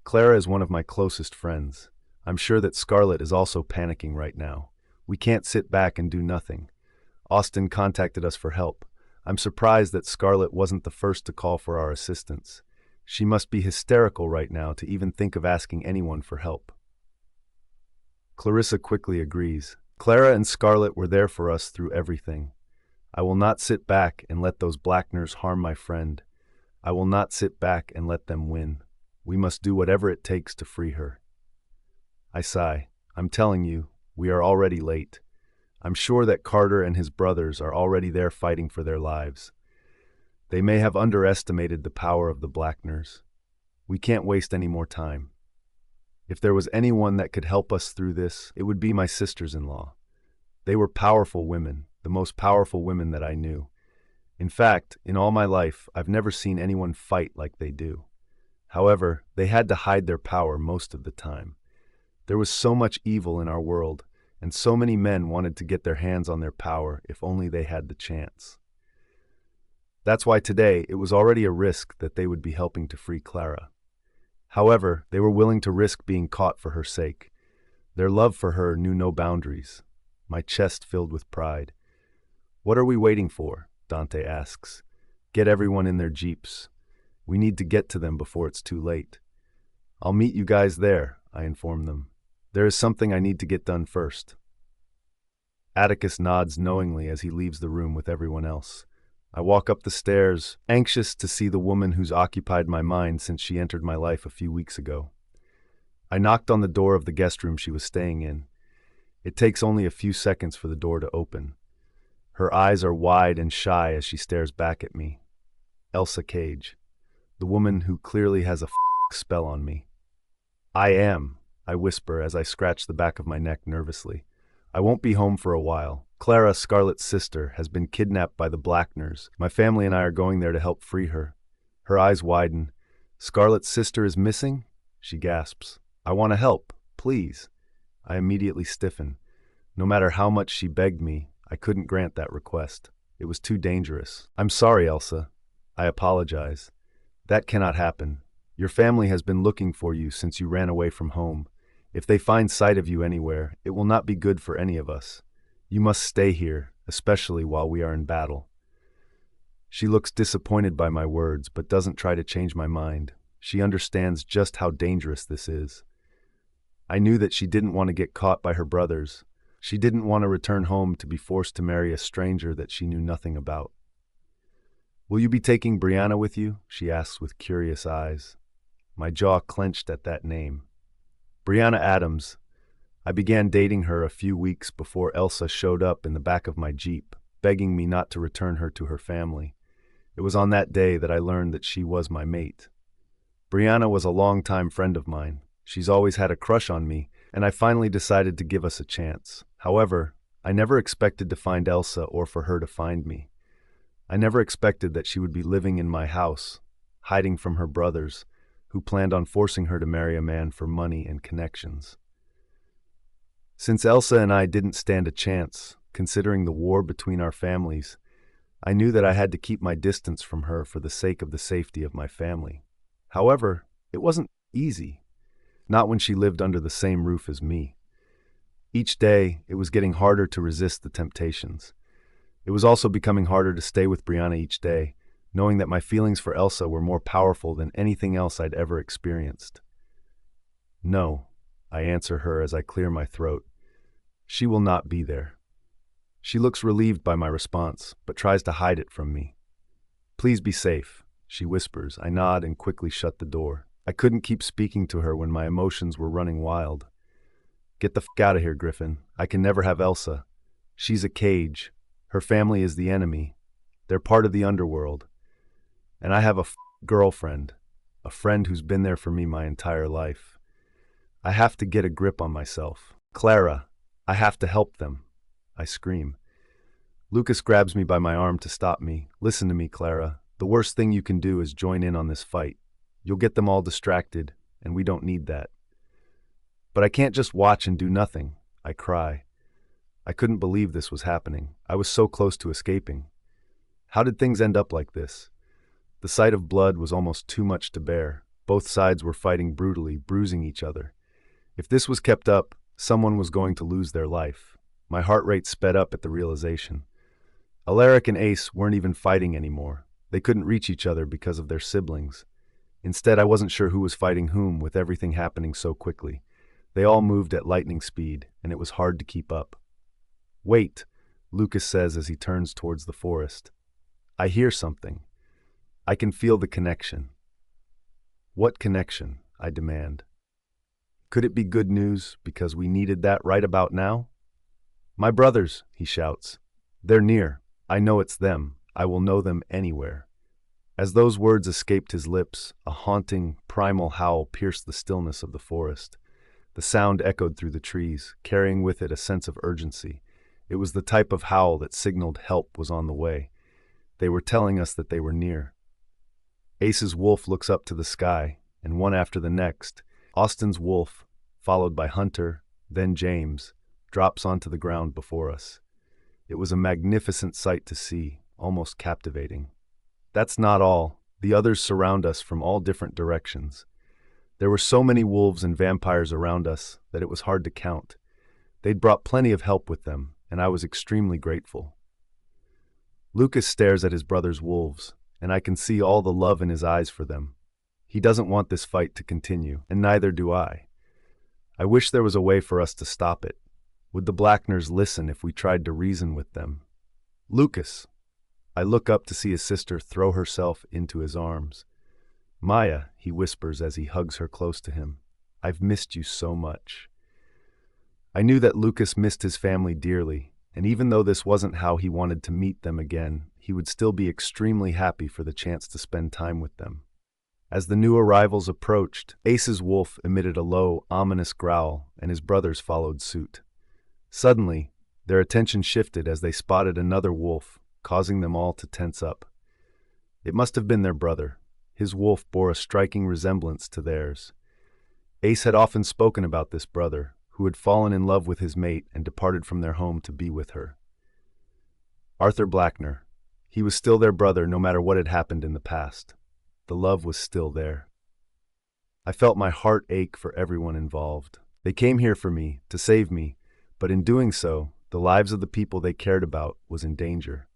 Clara is one of my closest friends. I'm sure that Scarlett is also panicking right now. We can't sit back and do nothing. Austin contacted us for help. I'm surprised that Scarlett wasn't the first to call for our assistance. She must be hysterical right now to even think of asking anyone for help. Clarissa quickly agrees. Clara and Scarlett were there for us through everything. I will not sit back and let those Blackners harm my friend. I will not sit back and let them win. We must do whatever it takes to free her. I sigh. I'm telling you, we are already late. I'm sure that Carter and his brothers are already there fighting for their lives. They may have underestimated the power of the Blackners. We can't waste any more time. If there was anyone that could help us through this, it would be my sisters-in-law. They were powerful women, the most powerful women that I knew. In fact, in all my life, I've never seen anyone fight like they do. However, they had to hide their power most of the time. There was so much evil in our world, and so many men wanted to get their hands on their power if only they had the chance. That's why today it was already a risk that they would be helping to free Clara. However, they were willing to risk being caught for her sake. Their love for her knew no boundaries. My chest filled with pride. "What are we waiting for?" Dante asks. "Get everyone in their jeeps. We need to get to them before it's too late." "I'll meet you guys there," I inform them. "There is something I need to get done first." Atticus nods knowingly as he leaves the room with everyone else. I walk up the stairs, anxious to see the woman who's occupied my mind since she entered my life a few weeks ago. I knocked on the door of the guest room she was staying in. It takes only a few seconds for the door to open. Her eyes are wide and shy as she stares back at me. Elsa Cage, the woman who clearly has a spell on me. "I am," I whisper as I scratch the back of my neck nervously. "I won't be home for a while. Clara, Scarlett's sister, has been kidnapped by the Blackners. My family and I are going there to help free her." Her eyes widen. "Scarlett's sister is missing?" She gasps. "I want to help, please." I immediately stiffen. No matter how much she begged me, I couldn't grant that request. It was too dangerous. "I'm sorry, Elsa." I apologize. "That cannot happen. Your family has been looking for you since you ran away from home. If they find sight of you anywhere, it will not be good for any of us. You must stay here, especially while we are in battle." She looks disappointed by my words, but doesn't try to change my mind. She understands just how dangerous this is. I knew that she didn't want to get caught by her brothers. She didn't want to return home to be forced to marry a stranger that she knew nothing about. "Will you be taking Brianna with you?" she asks with curious eyes. My jaw clenched at that name. Brianna Adams. I began dating her a few weeks before Elsa showed up in the back of my Jeep, begging me not to return her to her family. It was on that day that I learned that she was my mate. Brianna was a longtime friend of mine. She's always had a crush on me, and I finally decided to give us a chance. However, I never expected to find Elsa or for her to find me. I never expected that she would be living in my house, hiding from her brothers, who planned on forcing her to marry a man for money and connections. Since Elsa and I didn't stand a chance, considering the war between our families, I knew that I had to keep my distance from her for the sake of the safety of my family. However, it wasn't easy, not when she lived under the same roof as me. Each day, it was getting harder to resist the temptations. It was also becoming harder to stay with Brianna each day, knowing that my feelings for Elsa were more powerful than anything else I'd ever experienced. "No," I answer her as I clear my throat. "She will not be there." She looks relieved by my response, but tries to hide it from me. "Please be safe," she whispers. I nod and quickly shut the door. I couldn't keep speaking to her when my emotions were running wild. "Get the f*** out of here, Griffin. I can never have Elsa. She's a cage. Her family is the enemy. They're part of the underworld. And I have a girlfriend, a friend who's been there for me my entire life. I have to get a grip on myself. Clara, I have to help them." I scream. Lucas grabs me by my arm to stop me. "Listen to me, Clara. The worst thing you can do is join in on this fight. You'll get them all distracted, and we don't need that." "But I can't just watch and do nothing," I cry. I couldn't believe this was happening. I was so close to escaping. How did things end up like this? The sight of blood was almost too much to bear. Both sides were fighting brutally, bruising each other. If this was kept up, someone was going to lose their life. My heart rate sped up at the realization. Alaric and Ace weren't even fighting anymore. They couldn't reach each other because of their siblings. Instead, I wasn't sure who was fighting whom with everything happening so quickly. They all moved at lightning speed, and it was hard to keep up. "Wait," Lucas says as he turns towards the forest. "I hear something. I can feel the connection." "What connection?" I demand. "Could it be good news because we needed that right about now?" "My brothers," he shouts. "They're near. I know it's them. I will know them anywhere." As those words escaped his lips, a haunting, primal howl pierced the stillness of the forest. The sound echoed through the trees, carrying with it a sense of urgency. It was the type of howl that signaled help was on the way. They were telling us that they were near. Ace's wolf looks up to the sky, and one after the next, Austin's wolf, followed by Hunter, then James, drops onto the ground before us. It was a magnificent sight to see, almost captivating. That's not all. The others surround us from all different directions. There were so many wolves and vampires around us that it was hard to count. They'd brought plenty of help with them, and I was extremely grateful. Lucas stares at his brother's wolves, and I can see all the love in his eyes for them. He doesn't want this fight to continue, and neither do I. I wish there was a way for us to stop it. Would the Blackners listen if we tried to reason with them? "Lucas." I look up to see his sister throw herself into his arms. "Maya," he whispers as he hugs her close to him. "I've missed you so much." I knew that Lucas missed his family dearly, and even though this wasn't how he wanted to meet them again, he would still be extremely happy for the chance to spend time with them. As the new arrivals approached, Ace's wolf emitted a low, ominous growl, and his brothers followed suit. Suddenly, their attention shifted as they spotted another wolf, causing them all to tense up. It must have been their brother. His wolf bore a striking resemblance to theirs. Ace had often spoken about this brother, who had fallen in love with his mate and departed from their home to be with her. Arthur Blackner. He was still their brother no matter what had happened in the past. The love was still there. I felt my heart ache for everyone involved. They came here for me, to save me, but in doing so, the lives of the people they cared about was in danger.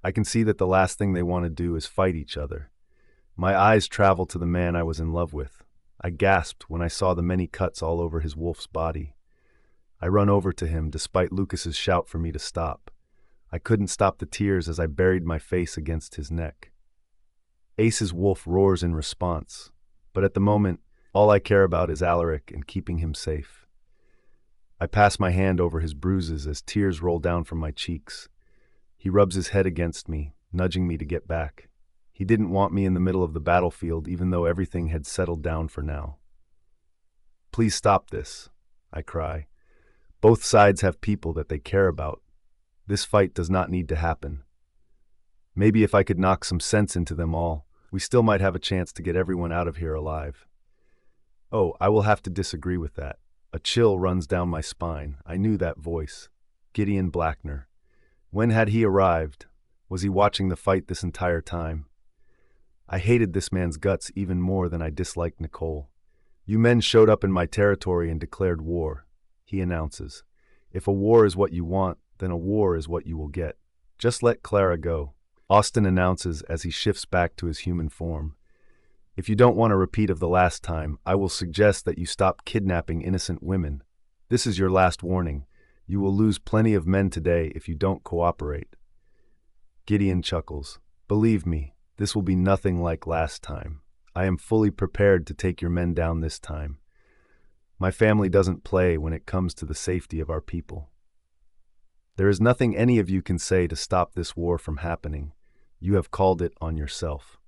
I can see that the last thing they want to do is fight each other. My eyes traveled to the man I was in love with. I gasped when I saw the many cuts all over his wolf's body. I run over to him despite Lucas's shout for me to stop. I couldn't stop the tears as I buried my face against his neck. Ace's wolf roars in response, but at the moment, all I care about is Alaric and keeping him safe. I pass my hand over his bruises as tears roll down from my cheeks. He rubs his head against me, nudging me to get back. He didn't want me in the middle of the battlefield, even though everything had settled down for now. "Please stop this," I cry. "Both sides have people that they care about. This fight does not need to happen. Maybe if I could knock some sense into them all, we still might have a chance to get everyone out of here alive." Oh, I will have to disagree with that. A chill runs down my spine. I knew that voice. Gideon Blackner. When had he arrived? Was he watching the fight this entire time? I hated this man's guts even more than I disliked Nicole. "You men showed up in my territory and declared war," he announces. "If a war is what you want, then a war is what you will get. Just let Clara go," Austin announces as he shifts back to his human form. "If you don't want a repeat of the last time, I will suggest that you stop kidnapping innocent women. This is your last warning. You will lose plenty of men today if you don't cooperate." Gideon chuckles. "Believe me, this will be nothing like last time. I am fully prepared to take your men down this time. My family doesn't play when it comes to the safety of our people. There is nothing any of you can say to stop this war from happening. You have called it on yourself."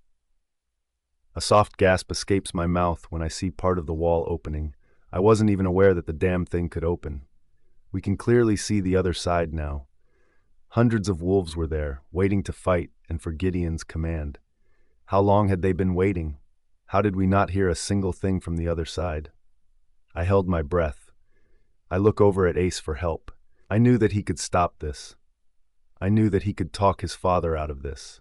A soft gasp escapes my mouth when I see part of the wall opening. I wasn't even aware that the damn thing could open. We can clearly see the other side now. Hundreds of wolves were there, waiting to fight and for Gideon's command. How long had they been waiting? How did we not hear a single thing from the other side? I held my breath. I look over at Ace for help. I knew that he could stop this. I knew that he could talk his father out of this.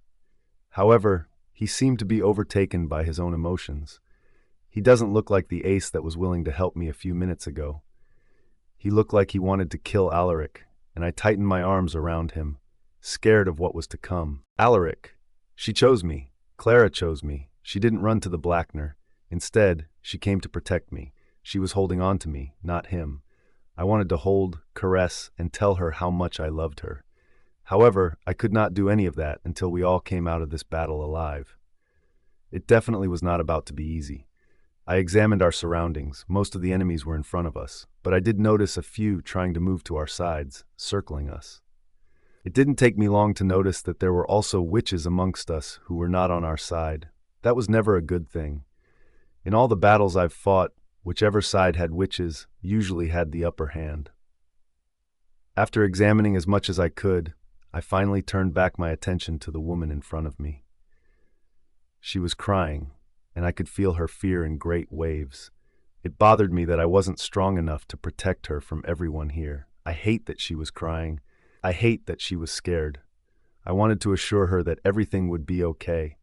However, he seemed to be overtaken by his own emotions. He doesn't look like the ace that was willing to help me a few minutes ago. He looked like he wanted to kill Alaric, and I tightened my arms around him, scared of what was to come. Alaric. She chose me. Clara chose me. She didn't run to the Blackner. Instead, she came to protect me. She was holding on to me, not him. I wanted to hold, caress, and tell her how much I loved her. However, I could not do any of that until we all came out of this battle alive. It definitely was not about to be easy. I examined our surroundings. Most of the enemies were in front of us, but I did notice a few trying to move to our sides, circling us. It didn't take me long to notice that there were also witches amongst us who were not on our side. That was never a good thing. In all the battles I've fought, whichever side had witches usually had the upper hand. After examining as much as I could, I finally turned back my attention to the woman in front of me. She was crying, and I could feel her fear in great waves. It bothered me that I wasn't strong enough to protect her from everyone here. I hate that she was crying. I hate that she was scared. I wanted to assure her that everything would be okay.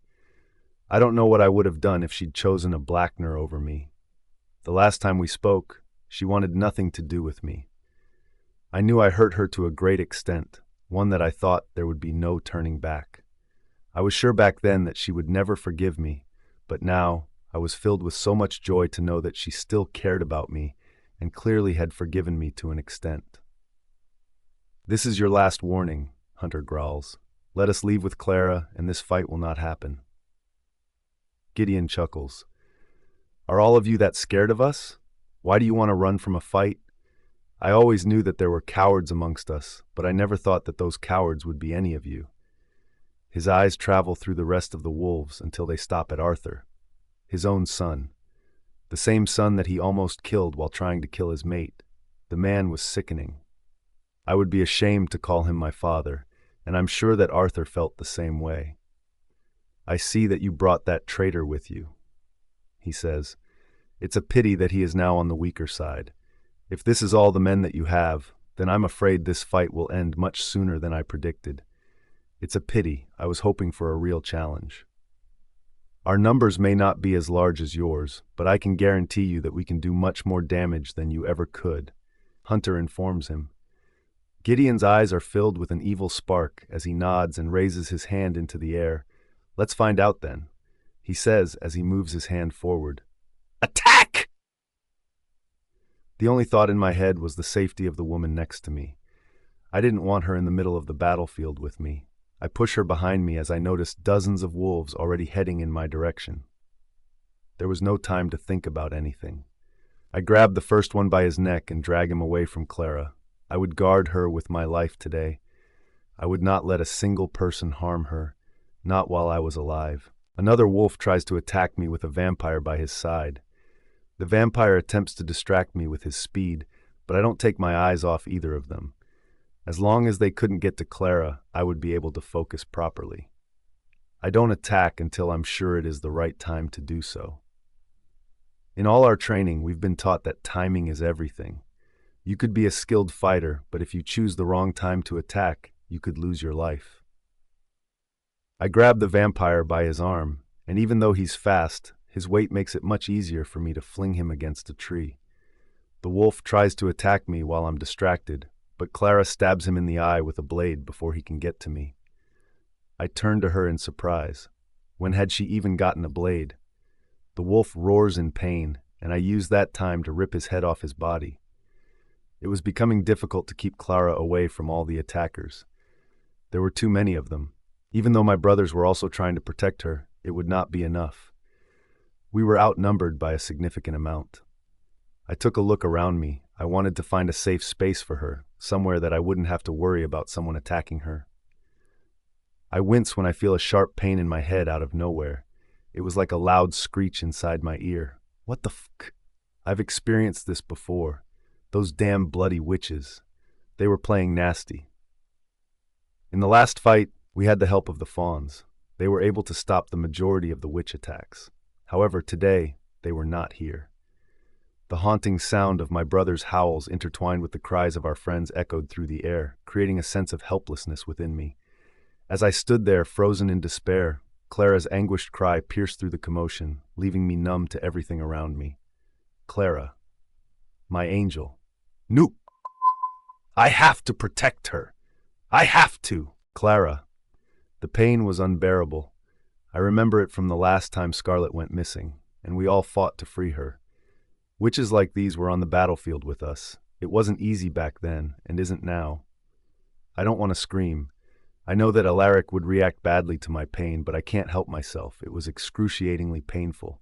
I don't know what I would have done if she'd chosen a Blackner over me. The last time we spoke, she wanted nothing to do with me. I knew I hurt her to a great extent, one that I thought there would be no turning back. I was sure back then that she would never forgive me, but now I was filled with so much joy to know that she still cared about me and clearly had forgiven me to an extent. "This is your last warning," Hunter growls. "Let us leave with Clara, and this fight will not happen." Gideon chuckles. "Are all of you that scared of us? Why do you want to run from a fight? I always knew that there were cowards amongst us, but I never thought that those cowards would be any of you." His eyes travel through the rest of the wolves until they stop at Arthur, his own son. The same son that he almost killed while trying to kill his mate. The man was sickening. I would be ashamed to call him my father, and I'm sure that Arthur felt the same way. "I see that you brought that traitor with you," he says. "It's a pity that he is now on the weaker side. If this is all the men that you have, then I'm afraid this fight will end much sooner than I predicted. It's a pity. I was hoping for a real challenge. Our numbers may not be as large as yours, but I can guarantee you that we can do much more damage than you ever could," Hunter informs him. Gideon's eyes are filled with an evil spark as he nods and raises his hand into the air. "Let's find out then," he says as he moves his hand forward. "Attack!" The only thought in my head was the safety of the woman next to me. I didn't want her in the middle of the battlefield with me. I push her behind me as I notice dozens of wolves already heading in my direction. There was no time to think about anything. I grabbed the first one by his neck and drag him away from Clara. I would guard her with my life today. I would not let a single person harm her, not while I was alive. Another wolf tries to attack me with a vampire by his side. The vampire attempts to distract me with his speed, but I don't take my eyes off either of them. As long as they couldn't get to Clara, I would be able to focus properly. I don't attack until I'm sure it is the right time to do so. In all our training, we've been taught that timing is everything. You could be a skilled fighter, but if you choose the wrong time to attack, you could lose your life. I grab the vampire by his arm, and even though he's fast, his weight makes it much easier for me to fling him against a tree. The wolf tries to attack me while I'm distracted, but Clara stabs him in the eye with a blade before he can get to me. I turn to her in surprise. When had she even gotten a blade? The wolf roars in pain, and I use that time to rip his head off his body. It was becoming difficult to keep Clara away from all the attackers. There were too many of them. Even though my brothers were also trying to protect her, it would not be enough. We were outnumbered by a significant amount. I took a look around me. I wanted to find a safe space for her, somewhere that I wouldn't have to worry about someone attacking her. I wince when I feel a sharp pain in my head out of nowhere. It was like a loud screech inside my ear. What the fuck? I've experienced this before. Those damn bloody witches. They were playing nasty. In the last fight, we had the help of the fawns. They were able to stop the majority of the witch attacks. However, today, they were not here. The haunting sound of my brother's howls intertwined with the cries of our friends echoed through the air, creating a sense of helplessness within me. As I stood there, frozen in despair, Clara's anguished cry pierced through the commotion, leaving me numb to everything around me. Clara. My angel. No! I have to protect her! I have to! Clara. The pain was unbearable. I remember it from the last time Scarlet went missing, and we all fought to free her. Witches like these were on the battlefield with us. It wasn't easy back then, and isn't now. I don't want to scream. I know that Alaric would react badly to my pain, but I can't help myself. It was excruciatingly painful.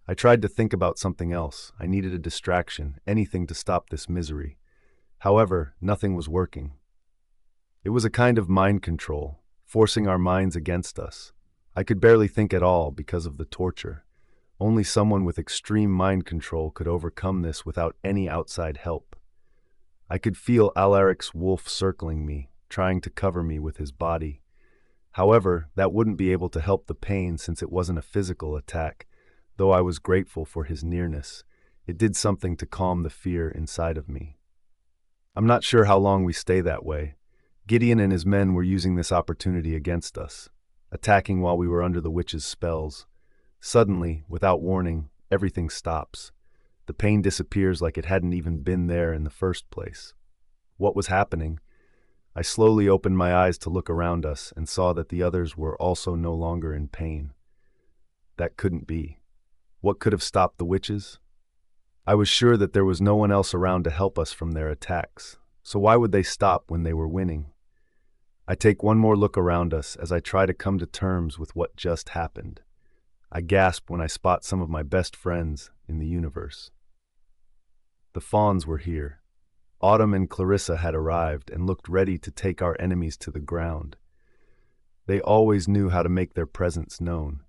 I tried to think about something else. I needed a distraction, anything to stop this misery. However, nothing was working. It was a kind of mind control, forcing our minds against us. I could barely think at all because of the torture. Only someone with extreme mind control could overcome this without any outside help. I could feel Alaric's wolf circling me, trying to cover me with his body. However, that wouldn't be able to help the pain since it wasn't a physical attack, though I was grateful for his nearness. It did something to calm the fear inside of me. I'm not sure how long we stay that way. Gideon and his men were using this opportunity against us, attacking while we were under the witch's spells. Suddenly, without warning, everything stops. The pain disappears like it hadn't even been there in the first place. What was happening? I slowly opened my eyes to look around us and saw that the others were also no longer in pain. That couldn't be. What could have stopped the witches? I was sure that there was no one else around to help us from their attacks, so why would they stop when they were winning? I take one more look around us as I try to come to terms with what just happened. I gasp when I spot some of my best friends in the universe. The fawns were here. Autumn and Clarissa had arrived and looked ready to take our enemies to the ground. They always knew how to make their presence known.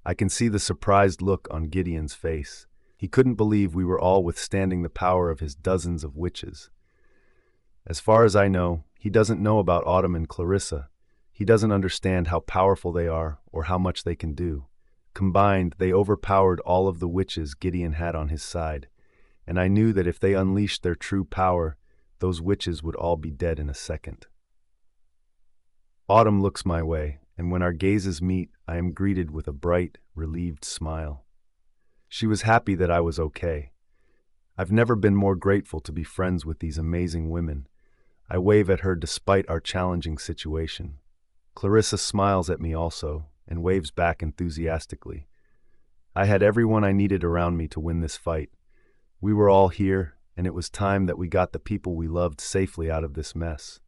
I can see the surprised look on Gideon's face. He couldn't believe we were all withstanding the power of his dozens of witches. As far as I know, he doesn't know about Autumn and Clarissa. He doesn't understand how powerful they are or how much they can do. Combined, they overpowered all of the witches Gideon had on his side, and I knew that if they unleashed their true power, those witches would all be dead in a second. Autumn looks my way, and when our gazes meet, I am greeted with a bright, relieved smile. She was happy that I was okay. I've never been more grateful to be friends with these amazing women. I wave at her despite our challenging situation. Clarissa smiles at me also, and waves back enthusiastically. I had everyone I needed around me to win this fight. We were all here, and it was time that we got the people we loved safely out of this mess.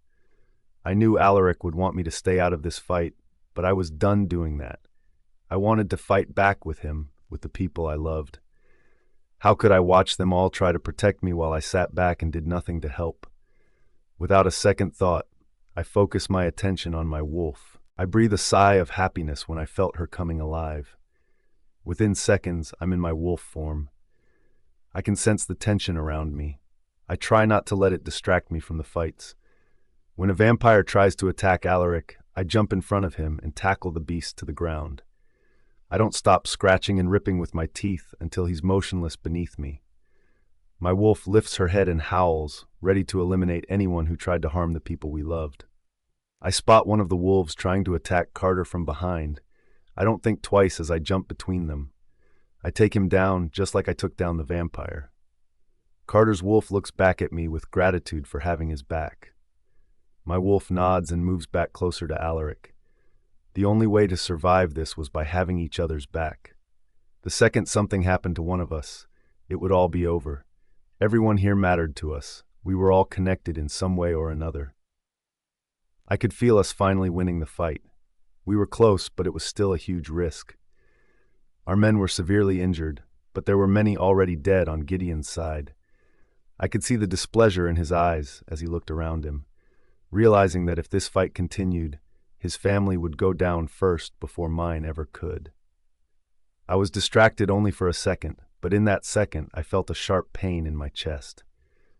I knew Alaric would want me to stay out of this fight, but I was done doing that. I wanted to fight back with him, with the people I loved. How could I watch them all try to protect me while I sat back and did nothing to help? Without a second thought, I focused my attention on my wolf. I breathed a sigh of happiness when I felt her coming alive. Within seconds, I'm in my wolf form. I can sense the tension around me. I try not to let it distract me from the fights. When a vampire tries to attack Alaric, I jump in front of him and tackle the beast to the ground. I don't stop scratching and ripping with my teeth until he's motionless beneath me. My wolf lifts her head and howls, ready to eliminate anyone who tried to harm the people we loved. I spot one of the wolves trying to attack Carter from behind. I don't think twice as I jump between them. I take him down just like I took down the vampire. Carter's wolf looks back at me with gratitude for having his back. My wolf nods and moves back closer to Alaric. The only way to survive this was by having each other's back. The second something happened to one of us, it would all be over. Everyone here mattered to us. We were all connected in some way or another. I could feel us finally winning the fight. We were close, but it was still a huge risk. Our men were severely injured, but there were many already dead on Gideon's side. I could see the displeasure in his eyes as he looked around him, realizing that if this fight continued, his family would go down first before mine ever could. I was distracted only for a second, but in that second I felt a sharp pain in my chest.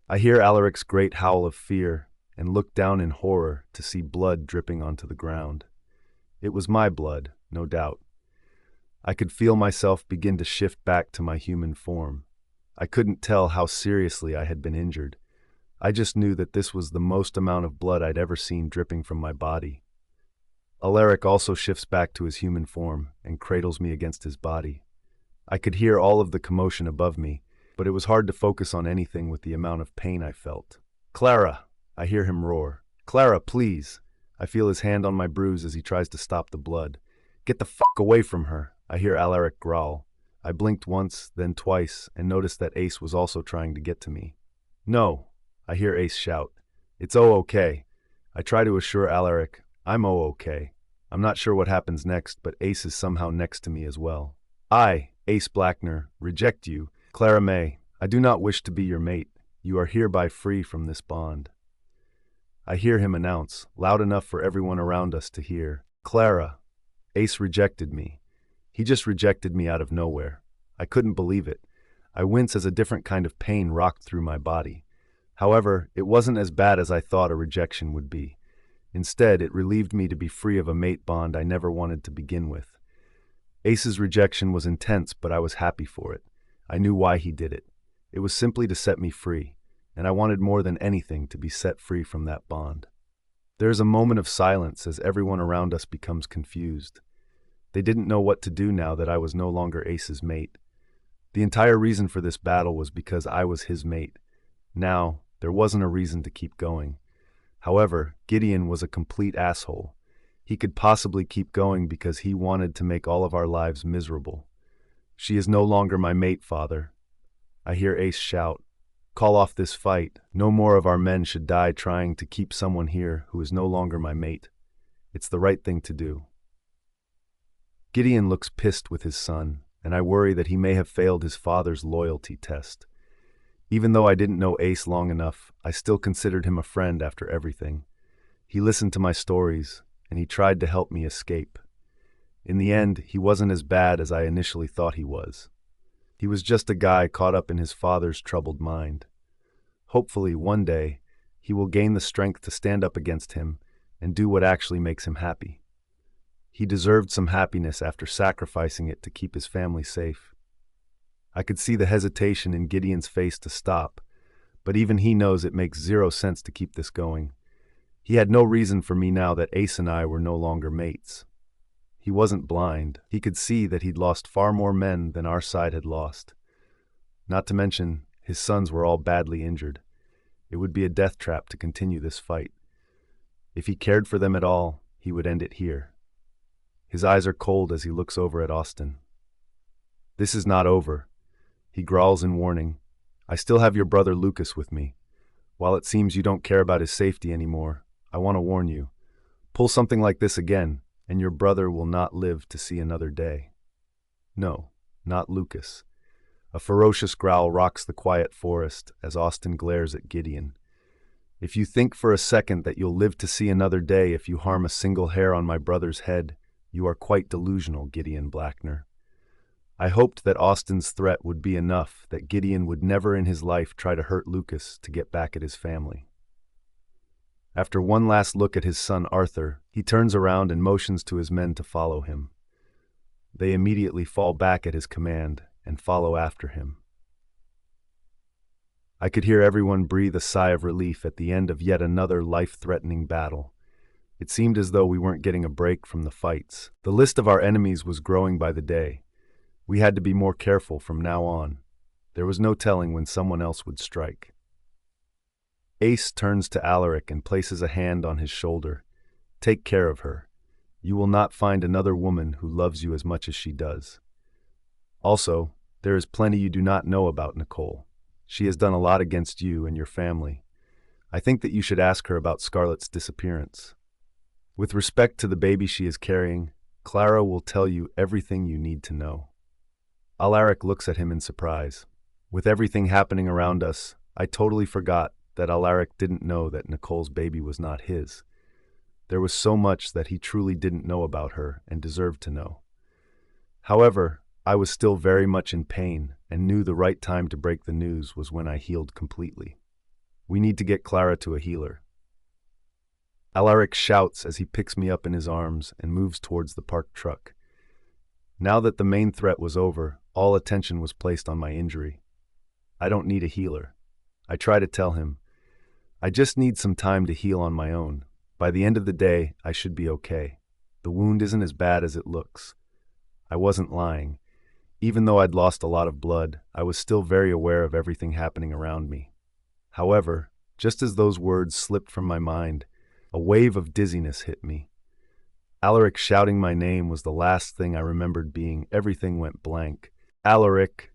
I hear Alaric's great howl of fear and look down in horror to see blood dripping onto the ground. It was my blood, no doubt. I could feel myself begin to shift back to my human form. I couldn't tell how seriously I had been injured. I just knew that this was the most amount of blood I'd ever seen dripping from my body. Alaric also shifts back to his human form and cradles me against his body. I could hear all of the commotion above me, but it was hard to focus on anything with the amount of pain I felt. "Clara!" I hear him roar. "Clara, please!" I feel his hand on my bruise as he tries to stop the blood. "Get the fuck away from her!" I hear Alaric growl. I blinked once, then twice, and noticed that Ace was also trying to get to me. "No!" I hear Ace shout. "It's okay." I try to assure Alaric, "I'm okay." I'm not sure what happens next, but Ace is somehow next to me as well. "I, Ace Blackner, reject you. Clara May, I do not wish to be your mate. You are hereby free from this bond." I hear him announce, loud enough for everyone around us to hear, "Clara." Ace rejected me. He just rejected me out of nowhere. I couldn't believe it. I wince as a different kind of pain rocked through my body. However, it wasn't as bad as I thought a rejection would be. Instead, it relieved me to be free of a mate bond I never wanted to begin with. Ace's rejection was intense, but I was happy for it. I knew why he did it. It was simply to set me free, and I wanted more than anything to be set free from that bond. There is a moment of silence as everyone around us becomes confused. They didn't know what to do now that I was no longer Ace's mate. The entire reason for this battle was because I was his mate. Now, there wasn't a reason to keep going. However, Gideon was a complete asshole. He could possibly keep going because he wanted to make all of our lives miserable. "She is no longer my mate, father." I hear Ace shout, "Call off this fight. No more of our men should die trying to keep someone here who is no longer my mate. It's the right thing to do." Gideon looks pissed with his son, and I worry that he may have failed his father's loyalty test. Even though I didn't know Ace long enough, I still considered him a friend after everything. He listened to my stories, and he tried to help me escape. In the end, he wasn't as bad as I initially thought he was. He was just a guy caught up in his father's troubled mind. Hopefully, one day, he will gain the strength to stand up against him and do what actually makes him happy. He deserved some happiness after sacrificing it to keep his family safe. I could see the hesitation in Gideon's face to stop, but even he knows it makes zero sense to keep this going. He had no reason for me now that Ace and I were no longer mates. He wasn't blind. He could see that he'd lost far more men than our side had lost. Not to mention, his sons were all badly injured. It would be a death trap to continue this fight. If he cared for them at all, he would end it here. His eyes are cold as he looks over at Austin. "This is not over," he growls in warning. "I still have your brother Lucas with me. While it seems you don't care about his safety anymore, I want to warn you. Pull something like this again, and your brother will not live to see another day." No, not Lucas. A ferocious growl rocks the quiet forest as Austin glares at Gideon. "If you think for a second that you'll live to see another day if you harm a single hair on my brother's head, you are quite delusional, Gideon Blackner." I hoped that Austin's threat would be enough, that Gideon would never in his life try to hurt Lucas to get back at his family. After one last look at his son Arthur, he turns around and motions to his men to follow him. They immediately fall back at his command and follow after him. I could hear everyone breathe a sigh of relief at the end of yet another life-threatening battle. It seemed as though we weren't getting a break from the fights. The list of our enemies was growing by the day. We had to be more careful from now on. There was no telling when someone else would strike. Ace turns to Alaric and places a hand on his shoulder. "Take care of her. You will not find another woman who loves you as much as she does. Also, there is plenty you do not know about Nicole. She has done a lot against you and your family. I think that you should ask her about Scarlett's disappearance. With respect to the baby she is carrying, Clara will tell you everything you need to know." Alaric looks at him in surprise. With everything happening around us, I totally forgot that Alaric didn't know that Nicole's baby was not his. There was so much that he truly didn't know about her and deserved to know. However, I was still very much in pain and knew the right time to break the news was when I healed completely. "We need to get Clara to a healer." Alaric shouts as he picks me up in his arms and moves towards the parked truck. Now that the main threat was over, all attention was placed on my injury. "I don't need a healer." I try to tell him. "I just need some time to heal on my own. By the end of the day, I should be okay." The wound isn't as bad as it looks. I wasn't lying. Even though I'd lost a lot of blood, I was still very aware of everything happening around me. However, just as those words slipped from my mind, a wave of dizziness hit me. Alaric shouting my name was the last thing I remembered being. Everything went blank. Alaric!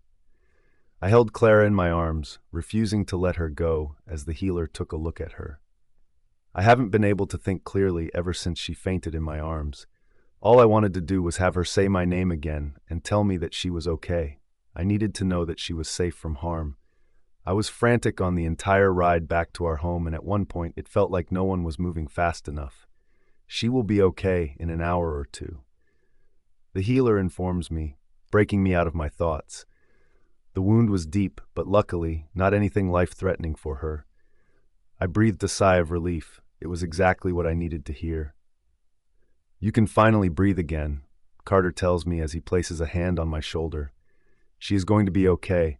I held Clara in my arms, refusing to let her go as the healer took a look at her. I haven't been able to think clearly ever since she fainted in my arms. All I wanted to do was have her say my name again and tell me that she was okay. I needed to know that she was safe from harm. I was frantic on the entire ride back to our home, and at one point it felt like no one was moving fast enough. She will be okay in an hour or two. The healer informs me, breaking me out of my thoughts. The wound was deep, but luckily not anything life-threatening for her. I breathed a sigh of relief. It was exactly what I needed to hear. You can finally breathe again, Carter tells me as he places a hand on my shoulder. She is going to be okay.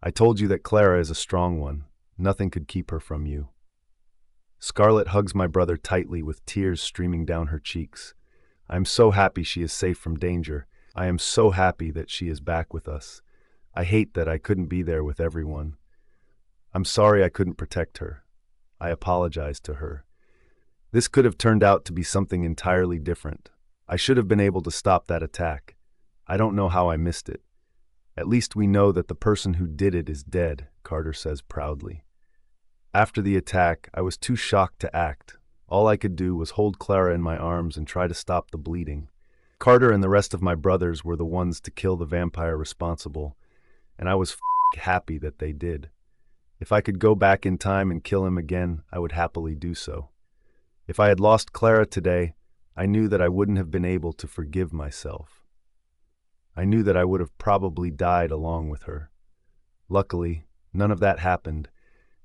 I told you that Clara is a strong one. Nothing could keep her from you. Scarlett hugs my brother tightly with tears streaming down her cheeks. I am so happy she is safe from danger. I am so happy that she is back with us. I hate that I couldn't be there with everyone. I'm sorry I couldn't protect her. I apologize to her. This could have turned out to be something entirely different. I should have been able to stop that attack. I don't know how I missed it. At least we know that the person who did it is dead, Carter says proudly. After the attack, I was too shocked to act. All I could do was hold Clara in my arms and try to stop the bleeding. Carter and the rest of my brothers were the ones to kill the vampire responsible, and I was happy that they did. If I could go back in time and kill him again, I would happily do so. If I had lost Clara today, I knew that I wouldn't have been able to forgive myself. I knew that I would have probably died along with her. Luckily, none of that happened,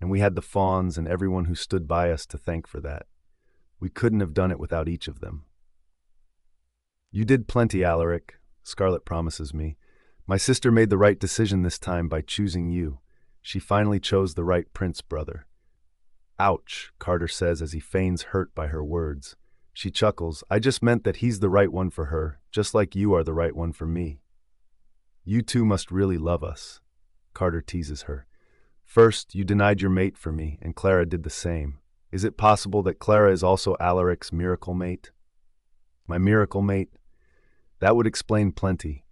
and we had the fawns and everyone who stood by us to thank for that. We couldn't have done it without each of them. You did plenty, Alaric, Scarlett promises me. My sister made the right decision this time by choosing you. She finally chose the right prince brother. Ouch, Carter says as he feigns hurt by her words. She chuckles. I just meant that he's the right one for her, just like you are the right one for me. You two must really love us, Carter teases her. First, you denied your mate for me, and Clara did the same. Is it possible that Clara is also Alaric's miracle mate? My miracle mate? That would explain plenty.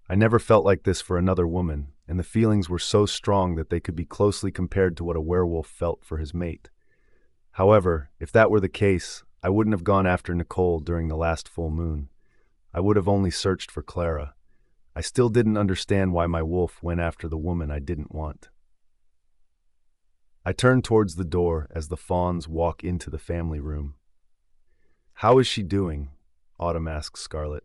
I never felt like this for another woman, and the feelings were so strong that they could be closely compared to what a werewolf felt for his mate. However, if that were the case, I wouldn't have gone after Nicole during the last full moon. I would have only searched for Clara. I still didn't understand why my wolf went after the woman I didn't want. I turn towards the door as the fawns walk into the family room. How is she doing? Autumn asks Scarlett.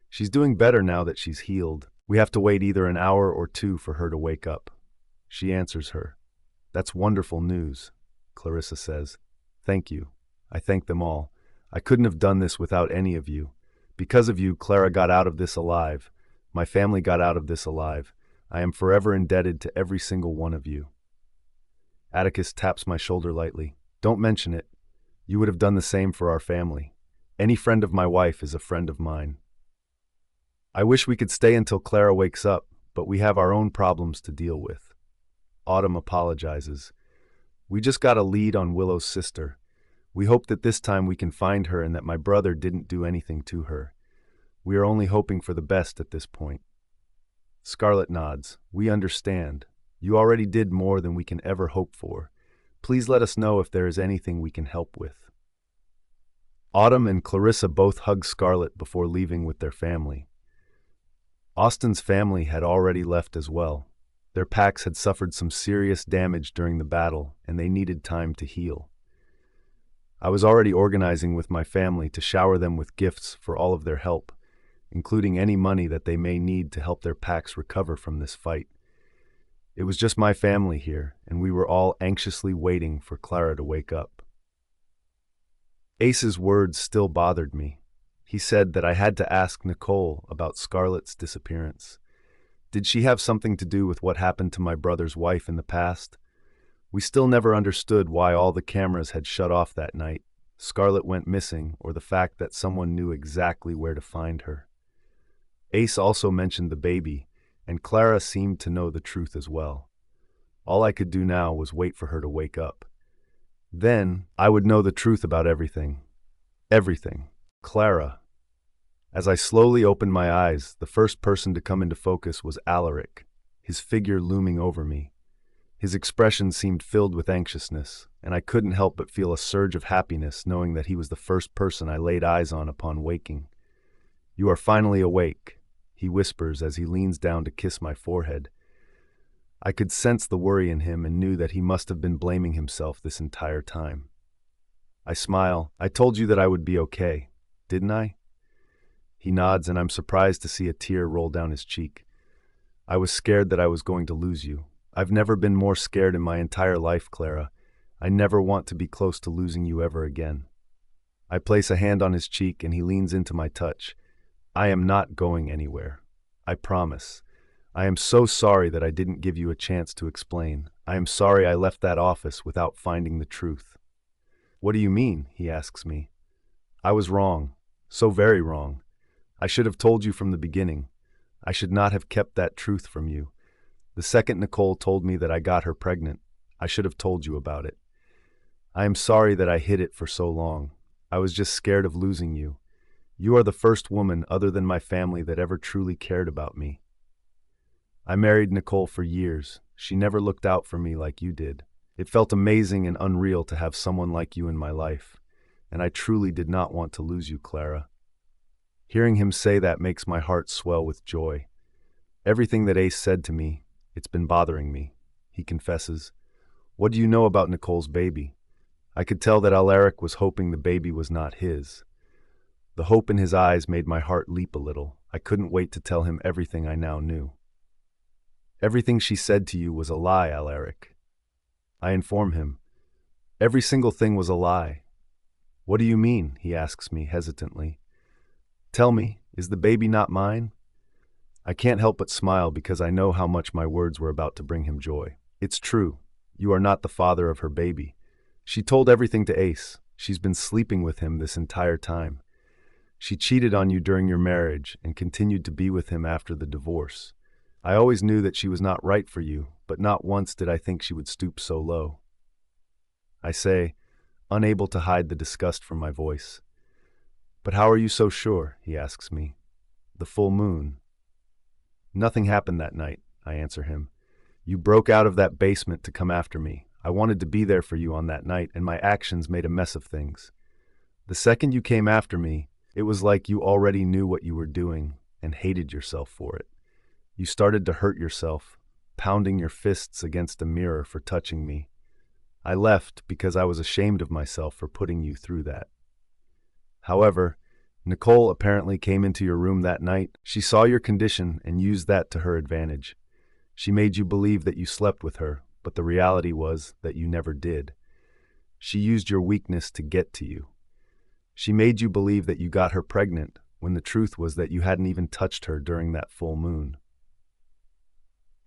She's doing better now that she's healed. We have to wait either an hour or two for her to wake up. She answers her. That's wonderful news, Clarissa says. Thank you. I thank them all. I couldn't have done this without any of you. Because of you, Clara got out of this alive. My family got out of this alive. I am forever indebted to every single one of you. Atticus taps my shoulder lightly. Don't mention it. You would have done the same for our family. Any friend of my wife is a friend of mine. I wish we could stay until Clara wakes up, but we have our own problems to deal with. Autumn apologizes. We just got a lead on Willow's sister. We hope that this time we can find her and that my brother didn't do anything to her. We are only hoping for the best at this point. Scarlett nods. We understand. You already did more than we can ever hope for. Please let us know if there is anything we can help with. Autumn and Clarissa both hug Scarlett before leaving with their family. Austin's family had already left as well. Their packs had suffered some serious damage during the battle, and they needed time to heal. I was already organizing with my family to shower them with gifts for all of their help, including any money that they may need to help their packs recover from this fight. It was just my family here, and we were all anxiously waiting for Clara to wake up. Ace's words still bothered me. He said that I had to ask Nicole about Scarlett's disappearance. Did she have something to do with what happened to my brother's wife in the past? We still never understood why all the cameras had shut off that night, Scarlett went missing, or the fact that someone knew exactly where to find her. Ace also mentioned the baby, and Clara seemed to know the truth as well. All I could do now was wait for her to wake up. Then I would know the truth about everything. Everything. Clara. As I slowly opened my eyes, the first person to come into focus was Alaric, his figure looming over me. His expression seemed filled with anxiousness, and I couldn't help but feel a surge of happiness knowing that he was the first person I laid eyes on upon waking. "You are finally awake," he whispers as he leans down to kiss my forehead. I could sense the worry in him and knew that he must have been blaming himself this entire time. I smile. "I told you that I would be okay, didn't I?" He nods, and I'm surprised to see a tear roll down his cheek. "I was scared that I was going to lose you. I've never been more scared in my entire life, Clara. I never want to be close to losing you ever again." I place a hand on his cheek and he leans into my touch. "I am not going anywhere. I promise. I am so sorry that I didn't give you a chance to explain. I am sorry I left that office without finding the truth." "What do you mean?" he asks me. "I was wrong. So very wrong. I should have told you from the beginning. I should not have kept that truth from you. The second Nicole told me that I got her pregnant, I should have told you about it. I am sorry that I hid it for so long. I was just scared of losing you. You are the first woman other than my family that ever truly cared about me. I married Nicole for years. She never looked out for me like you did. It felt amazing and unreal to have someone like you in my life, and I truly did not want to lose you, Clara." Hearing him say that makes my heart swell with joy. "Everything that Ace said to me, it's been bothering me," he confesses. "What do you know about Nicole's baby?" I could tell that Alaric was hoping the baby was not his. The hope in his eyes made my heart leap a little. I couldn't wait to tell him everything I now knew. "Everything she said to you was a lie, Alaric." I inform him. "Every single thing was a lie." "What do you mean?" he asks me hesitantly. "Tell me, is the baby not mine?" I can't help but smile because I know how much my words were about to bring him joy. "It's true. You are not the father of her baby. She told everything to Ace. She's been sleeping with him this entire time. She cheated on you during your marriage and continued to be with him after the divorce. I always knew that she was not right for you, but not once did I think she would stoop so low." I say, unable to hide the disgust from my voice. "But how are you so sure?" he asks me. "The full moon." "Nothing happened that night," I answer him. "You broke out of that basement to come after me. I wanted to be there for you on that night, and my actions made a mess of things. The second you came after me, it was like you already knew what you were doing and hated yourself for it. You started to hurt yourself, pounding your fists against a mirror for touching me. I left because I was ashamed of myself for putting you through that. However, Nicole apparently came into your room that night. She saw your condition and used that to her advantage. She made you believe that you slept with her, but the reality was that you never did. She used your weakness to get to you. She made you believe that you got her pregnant, when the truth was that you hadn't even touched her during that full moon."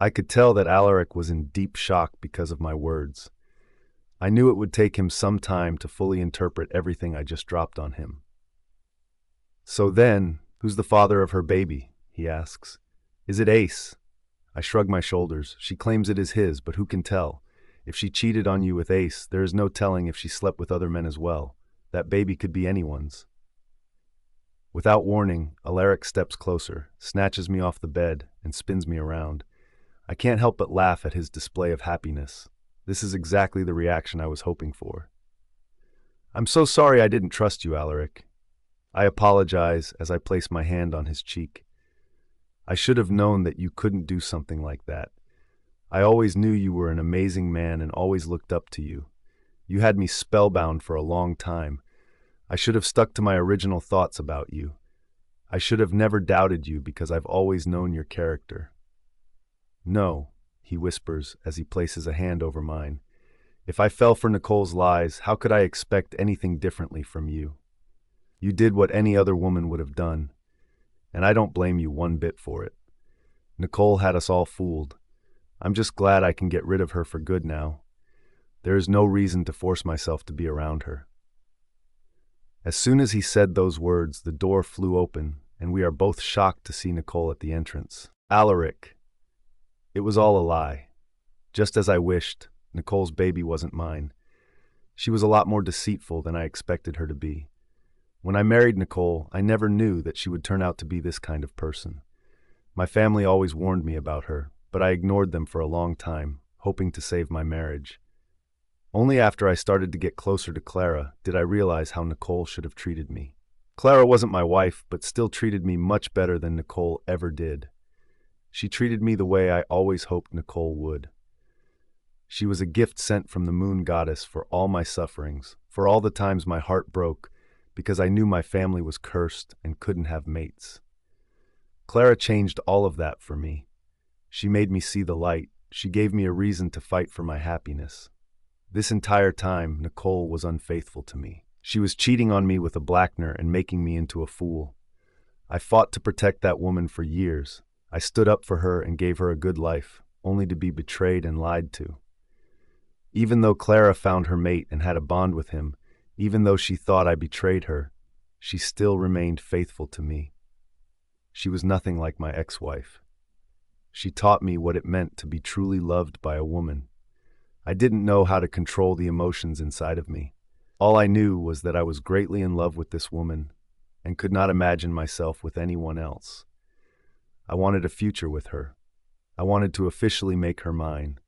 I could tell that Alaric was in deep shock because of my words. I knew it would take him some time to fully interpret everything I just dropped on him. "So then, who's the father of her baby?" he asks. "Is it Ace?" I shrug my shoulders. "She claims it is his, but who can tell? If she cheated on you with Ace, there is no telling if she slept with other men as well. That baby could be anyone's." Without warning, Alaric steps closer, snatches me off the bed, and spins me around. I can't help but laugh at his display of happiness. This is exactly the reaction I was hoping for. "I'm so sorry I didn't trust you, Alaric." I apologize as I place my hand on his cheek. "I should have known that you couldn't do something like that. I always knew you were an amazing man and always looked up to you. You had me spellbound for a long time. I should have stuck to my original thoughts about you. I should have never doubted you because I've always known your character." "No," he whispers as he places a hand over mine. "If I fell for Nicole's lies, how could I expect anything differently from you? You did what any other woman would have done, and I don't blame you one bit for it. Nicole had us all fooled. I'm just glad I can get rid of her for good now. There is no reason to force myself to be around her." As soon as he said those words, the door flew open, and we are both shocked to see Nicole at the entrance. Alaric. It was all a lie. Just as I wished, Nicole's baby wasn't mine. She was a lot more deceitful than I expected her to be. When I married Nicole, I never knew that she would turn out to be this kind of person. My family always warned me about her, but I ignored them for a long time, hoping to save my marriage. Only after I started to get closer to Clara did I realize how Nicole should have treated me. Clara wasn't my wife, but still treated me much better than Nicole ever did. She treated me the way I always hoped Nicole would. She was a gift sent from the moon goddess for all my sufferings, for all the times my heart broke, because I knew my family was cursed and couldn't have mates. Clara changed all of that for me. She made me see the light. She gave me a reason to fight for my happiness. This entire time, Nicole was unfaithful to me. She was cheating on me with a Blackner and making me into a fool. I fought to protect that woman for years. I stood up for her and gave her a good life, only to be betrayed and lied to. Even though Clara found her mate and had a bond with him, even though she thought I betrayed her, she still remained faithful to me. She was nothing like my ex-wife. She taught me what it meant to be truly loved by a woman. I didn't know how to control the emotions inside of me. All I knew was that I was greatly in love with this woman and could not imagine myself with anyone else. I wanted a future with her. I wanted to officially make her mine.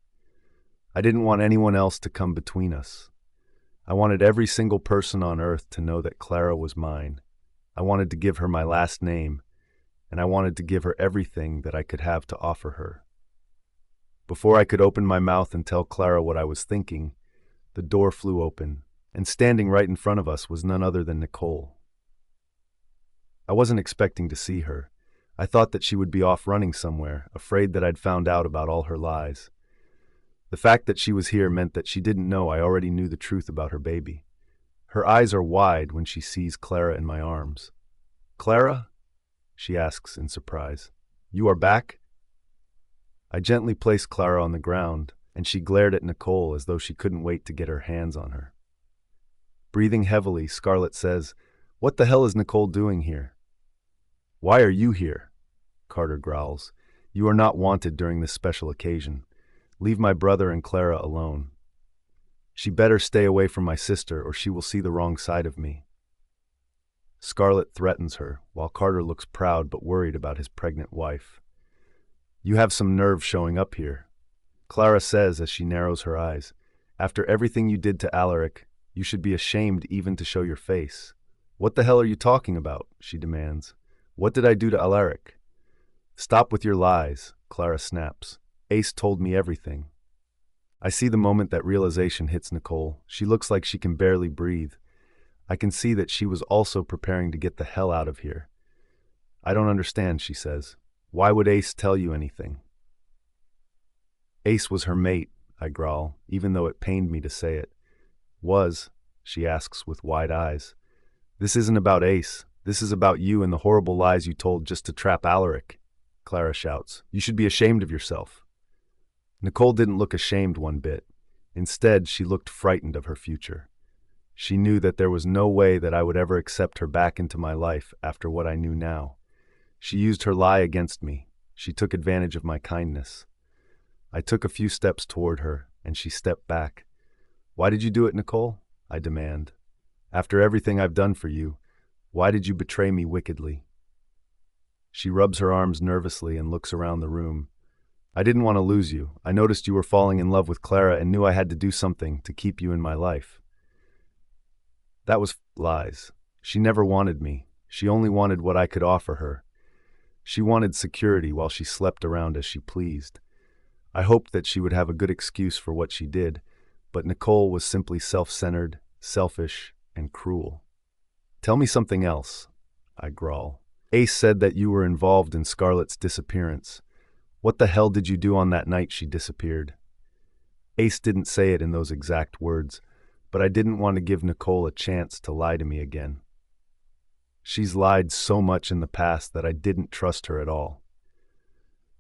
I didn't want anyone else to come between us. I wanted every single person on earth to know that Clara was mine. I wanted to give her my last name, and I wanted to give her everything that I could have to offer her. Before I could open my mouth and tell Clara what I was thinking, the door flew open, and standing right in front of us was none other than Nicole. I wasn't expecting to see her. I thought that she would be off running somewhere, afraid that I'd found out about all her lies. The fact that she was here meant that she didn't know I already knew the truth about her baby. Her eyes are wide when she sees Clara in my arms. "Clara?" she asks in surprise. "You are back?" I gently placed Clara on the ground, and she glared at Nicole as though she couldn't wait to get her hands on her. Breathing heavily, Scarlett says, "What the hell is Nicole doing here?" "Why are you here?" Carter growls. "You are not wanted during this special occasion. Leave my brother and Clara alone. She better stay away from my sister or she will see the wrong side of me." Scarlett threatens her, while Carter looks proud but worried about his pregnant wife. "You have some nerve showing up here," Clara says as she narrows her eyes. "After everything you did to Alaric, you should be ashamed even to show your face." "What the hell are you talking about?" she demands. "What did I do to Alaric?" "Stop with your lies," Clara snaps. "Ace told me everything." I see the moment that realization hits Nicole. She looks like she can barely breathe. I can see that she was also preparing to get the hell out of here. "I don't understand," she says. "Why would Ace tell you anything?" "Ace was her mate," I growl, even though it pained me to say it. "Was?" she asks with wide eyes. "This isn't about Ace. This is about you and the horrible lies you told just to trap Alaric," Clara shouts. "You should be ashamed of yourself." Nicole didn't look ashamed one bit. Instead, she looked frightened of her future. She knew that there was no way that I would ever accept her back into my life after what I knew now. She used her lie against me. She took advantage of my kindness. I took a few steps toward her, and she stepped back. "Why did you do it, Nicole?" I demand. "After everything I've done for you, why did you betray me wickedly?" She rubs her arms nervously and looks around the room. "I didn't want to lose you. I noticed you were falling in love with Clara and knew I had to do something to keep you in my life." That was lies. She never wanted me. She only wanted what I could offer her. She wanted security while she slept around as she pleased. I hoped that she would have a good excuse for what she did, but Nicole was simply self-centered, selfish, and cruel. "Tell me something else," I growl. "Ace said that you were involved in Scarlett's disappearance. What the hell did you do on that night she disappeared?" Ace didn't say it in those exact words, but I didn't want to give Nicole a chance to lie to me again. She's lied so much in the past that I didn't trust her at all.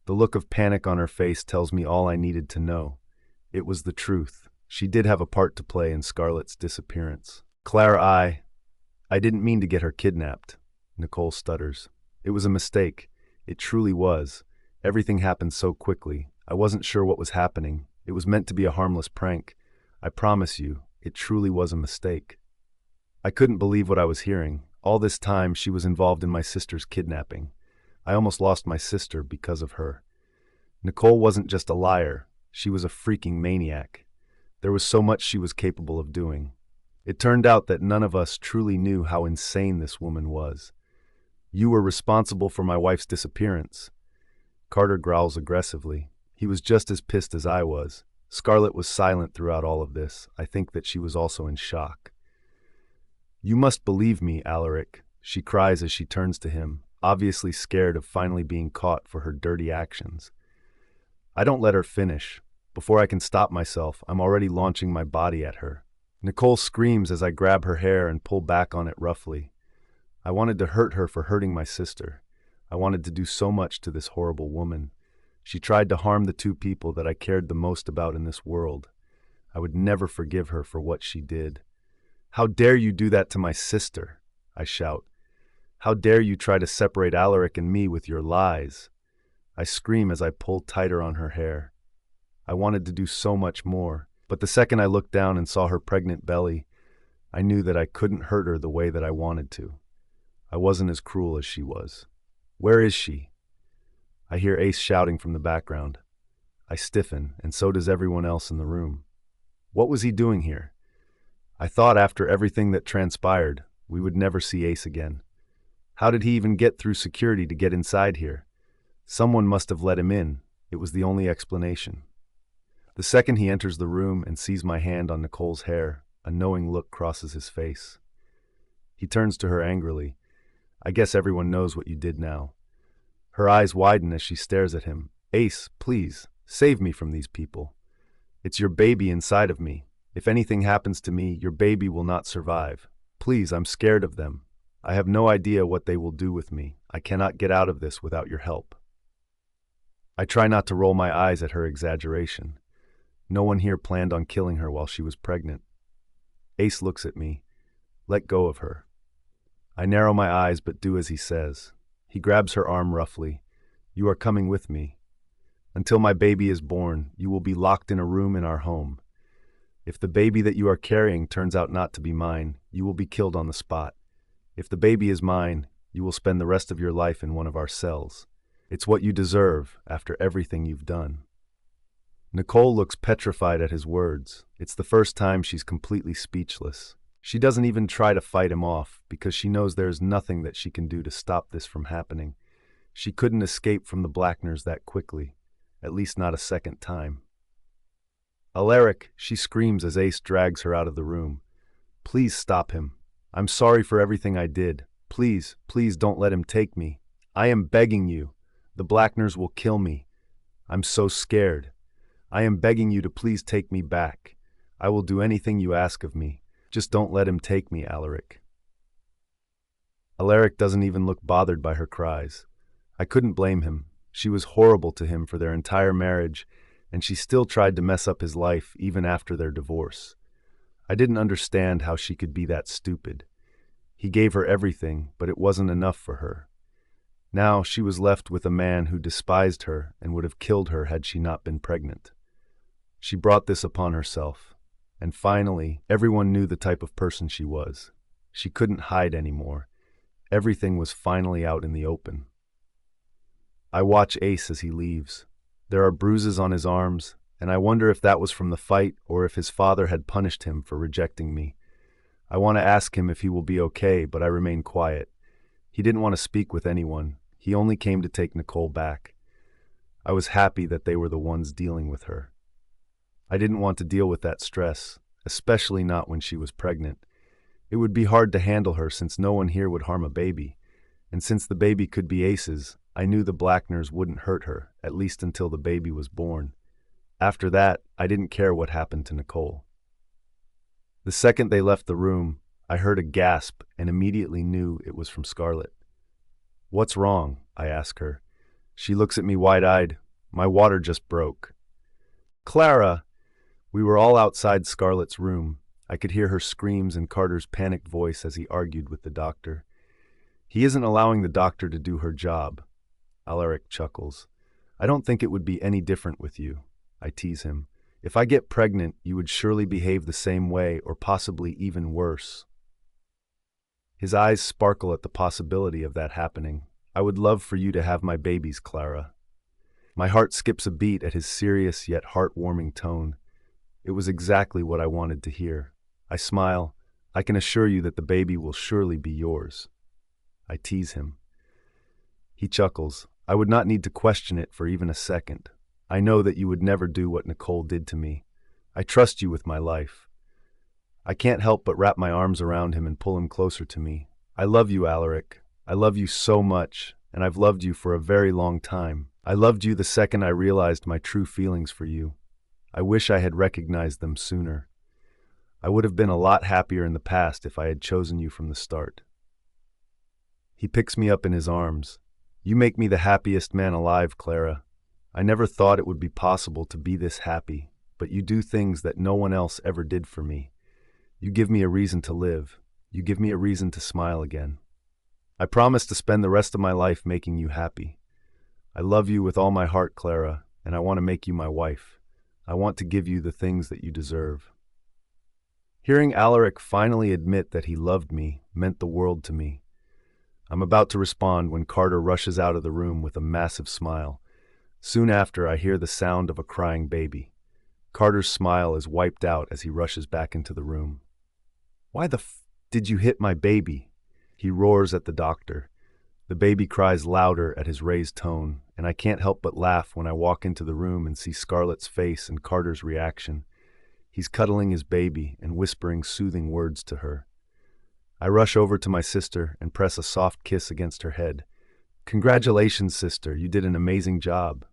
The look of panic on her face tells me all I needed to know. It was the truth. She did have a part to play in Scarlett's disappearance. "Clara, I didn't mean to get her kidnapped, Nicole stutters. It was a mistake. It truly was. Everything happened so quickly. I wasn't sure what was happening. It was meant to be a harmless prank. I promise you, it truly was a mistake. I couldn't believe what I was hearing. All this time, she was involved in my sister's kidnapping. I almost lost my sister because of her. Nicole wasn't just a liar. She was a freaking maniac. There was so much she was capable of doing. It turned out that none of us truly knew how insane this woman was. You were responsible for my wife's disappearance. Carter growls aggressively. He was just as pissed as I was. Scarlett was silent throughout all of this. I think that she was also in shock. You must believe me, Alaric, she cries as she turns to him, obviously scared of finally being caught for her dirty actions. I don't let her finish. Before I can stop myself, I'm already launching my body at her. Nicole screams as I grab her hair and pull back on it roughly. I wanted to hurt her for hurting my sister. I wanted to do so much to this horrible woman. She tried to harm the two people that I cared the most about in this world. I would never forgive her for what she did. How dare you do that to my sister? I shout. How dare you try to separate Alaric and me with your lies? I scream as I pull tighter on her hair. I wanted to do so much more, but the second I looked down and saw her pregnant belly, I knew that I couldn't hurt her the way that I wanted to. I wasn't as cruel as she was. Where is she? I hear Ace shouting from the background. I stiffen, and so does everyone else in the room. What was he doing here? I thought after everything that transpired, we would never see Ace again. How did he even get through security to get inside here? Someone must have let him in. It was the only explanation. The second he enters the room and sees my hand on Nicole's hair, a knowing look crosses his face. He turns to her angrily. I guess everyone knows what you did now. Her eyes widen as she stares at him. Ace, please, save me from these people. It's your baby inside of me. If anything happens to me, your baby will not survive. Please, I'm scared of them. I have no idea what they will do with me. I cannot get out of this without your help. I try not to roll my eyes at her exaggeration. No one here planned on killing her while she was pregnant. Ace looks at me. Let go of her. I narrow my eyes but do as he says. He grabs her arm roughly. You are coming with me. Until my baby is born, you will be locked in a room in our home. If the baby that you are carrying turns out not to be mine, you will be killed on the spot. If the baby is mine, you will spend the rest of your life in one of our cells. It's what you deserve after everything you've done. Nicole looks petrified at his words. It's the first time she's completely speechless. She doesn't even try to fight him off because she knows there is nothing that she can do to stop this from happening. She couldn't escape from the Blackners that quickly, at least not a second time. Alaric, she screams as Ace drags her out of the room. Please stop him. I'm sorry for everything I did. Please, please don't let him take me. I am begging you. The Blackners will kill me. I'm so scared. I am begging you to please take me back. I will do anything you ask of me. Just don't let him take me, Alaric. Alaric doesn't even look bothered by her cries. I couldn't blame him. She was horrible to him for their entire marriage, and she still tried to mess up his life even after their divorce. I didn't understand how she could be that stupid. He gave her everything, but it wasn't enough for her. Now she was left with a man who despised her and would have killed her had she not been pregnant. She brought this upon herself, and finally, everyone knew the type of person she was. She couldn't hide anymore. Everything was finally out in the open. I watch Ace as he leaves. There are bruises on his arms, and I wonder if that was from the fight or if his father had punished him for rejecting me. I want to ask him if he will be okay, but I remain quiet. He didn't want to speak with anyone. He only came to take Nicole back. I was happy that they were the ones dealing with her. I didn't want to deal with that stress, especially not when she was pregnant. It would be hard to handle her since no one here would harm a baby, and since the baby could be Ace's, I knew the Blackners wouldn't hurt her, at least until the baby was born. After that, I didn't care what happened to Nicole. The second they left the room, I heard a gasp and immediately knew it was from Scarlett. What's wrong? I ask her. She looks at me wide-eyed. My water just broke. Clara! We were all outside Scarlett's room. I could hear her screams and Carter's panicked voice as he argued with the doctor. He isn't allowing the doctor to do her job. Alaric chuckles. I don't think it would be any different with you. I tease him. If I get pregnant, you would surely behave the same way or possibly even worse. His eyes sparkle at the possibility of that happening. I would love for you to have my babies, Clara. My heart skips a beat at his serious yet heartwarming tone. It was exactly what I wanted to hear. I smile. I can assure you that the baby will surely be yours. I tease him. He chuckles. I would not need to question it for even a second. I know that you would never do what Nicole did to me. I trust you with my life. I can't help but wrap my arms around him and pull him closer to me. I love you, Alaric. I love you so much, and I've loved you for a very long time. I loved you the second I realized my true feelings for you. I wish I had recognized them sooner. I would have been a lot happier in the past if I had chosen you from the start. He picks me up in his arms. You make me the happiest man alive, Clara. I never thought it would be possible to be this happy, but you do things that no one else ever did for me. You give me a reason to live. You give me a reason to smile again. I promise to spend the rest of my life making you happy. I love you with all my heart, Clara, and I want to make you my wife. I want to give you the things that you deserve. Hearing Alaric finally admit that he loved me meant the world to me. I'm about to respond when Carter rushes out of the room with a massive smile. Soon after, I hear the sound of a crying baby. Carter's smile is wiped out as he rushes back into the room. Why the did you hit my baby? He roars at the doctor. The baby cries louder at his raised tone, and I can't help but laugh when I walk into the room and see Scarlett's face and Carter's reaction. He's cuddling his baby and whispering soothing words to her. I rush over to my sister and press a soft kiss against her head. Congratulations, sister, you did an amazing job.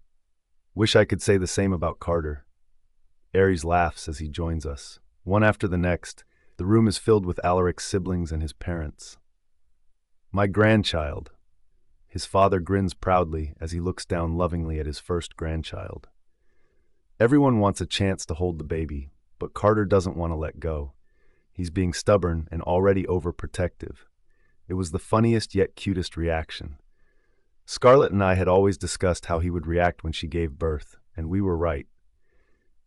Wish I could say the same about Carter. Aries laughs as he joins us. One after the next, the room is filled with Alaric's siblings and his parents. My grandchild. His father grins proudly as he looks down lovingly at his first grandchild. Everyone wants a chance to hold the baby, but Carter doesn't want to let go. He's being stubborn and already overprotective. It was the funniest yet cutest reaction. Scarlett and I had always discussed how he would react when she gave birth, and we were right.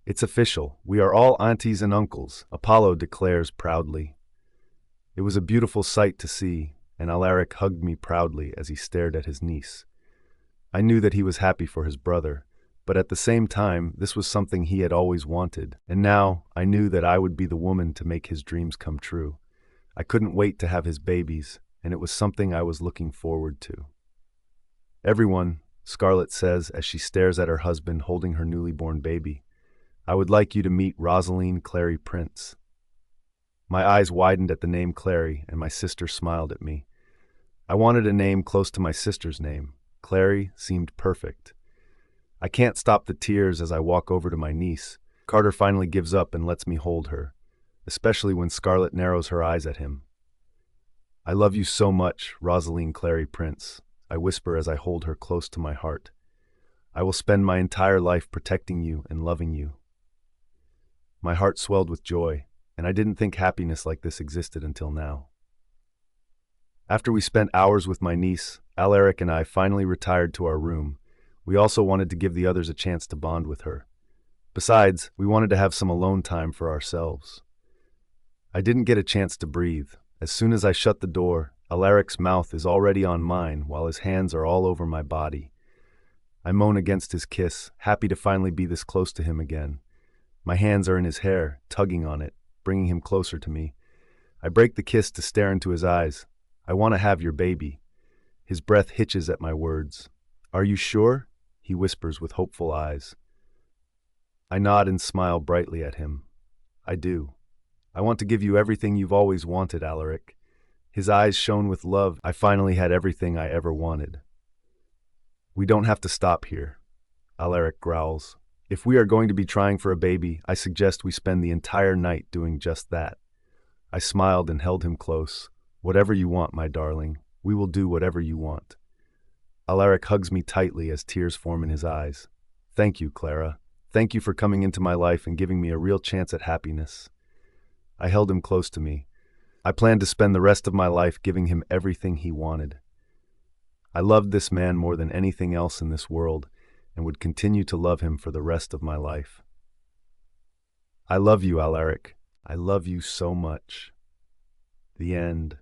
It's official. We are all aunties and uncles, Apollo declares proudly. It was a beautiful sight to see, and Alaric hugged me proudly as he stared at his niece. I knew that he was happy for his brother, but at the same time, this was something he had always wanted, and now I knew that I would be the woman to make his dreams come true. I couldn't wait to have his babies, and it was something I was looking forward to. Everyone, Scarlett says as she stares at her husband holding her newly born baby, I would like you to meet Rosaline Clary Prince. My eyes widened at the name Clary, and my sister smiled at me. I wanted a name close to my sister's name. Clary seemed perfect. I can't stop the tears as I walk over to my niece. Carter finally gives up and lets me hold her, especially when Scarlett narrows her eyes at him. I love you so much, Rosaline Clary Prince, I whisper as I hold her close to my heart. I will spend my entire life protecting you and loving you. My heart swelled with joy, and I didn't think happiness like this existed until now. After we spent hours with my niece, Alaric and I finally retired to our room. We also wanted to give the others a chance to bond with her. Besides, we wanted to have some alone time for ourselves. I didn't get a chance to breathe. As soon as I shut the door, Alaric's mouth is already on mine while his hands are all over my body. I moan against his kiss, happy to finally be this close to him again. My hands are in his hair, tugging on it, bringing him closer to me. I break the kiss to stare into his eyes. I want to have your baby. His breath hitches at my words. Are you sure? He whispers with hopeful eyes. I nod and smile brightly at him. I do. I want to give you everything you've always wanted, Alaric. His eyes shone with love. I finally had everything I ever wanted. We don't have to stop here, Alaric growls. If we are going to be trying for a baby, I suggest we spend the entire night doing just that. I smiled and held him close. Whatever you want, my darling. We will do whatever you want. Alaric hugs me tightly as tears form in his eyes. Thank you, Clara. Thank you for coming into my life and giving me a real chance at happiness. I held him close to me. I planned to spend the rest of my life giving him everything he wanted. I loved this man more than anything else in this world and would continue to love him for the rest of my life. I love you, Alaric. I love you so much. The end.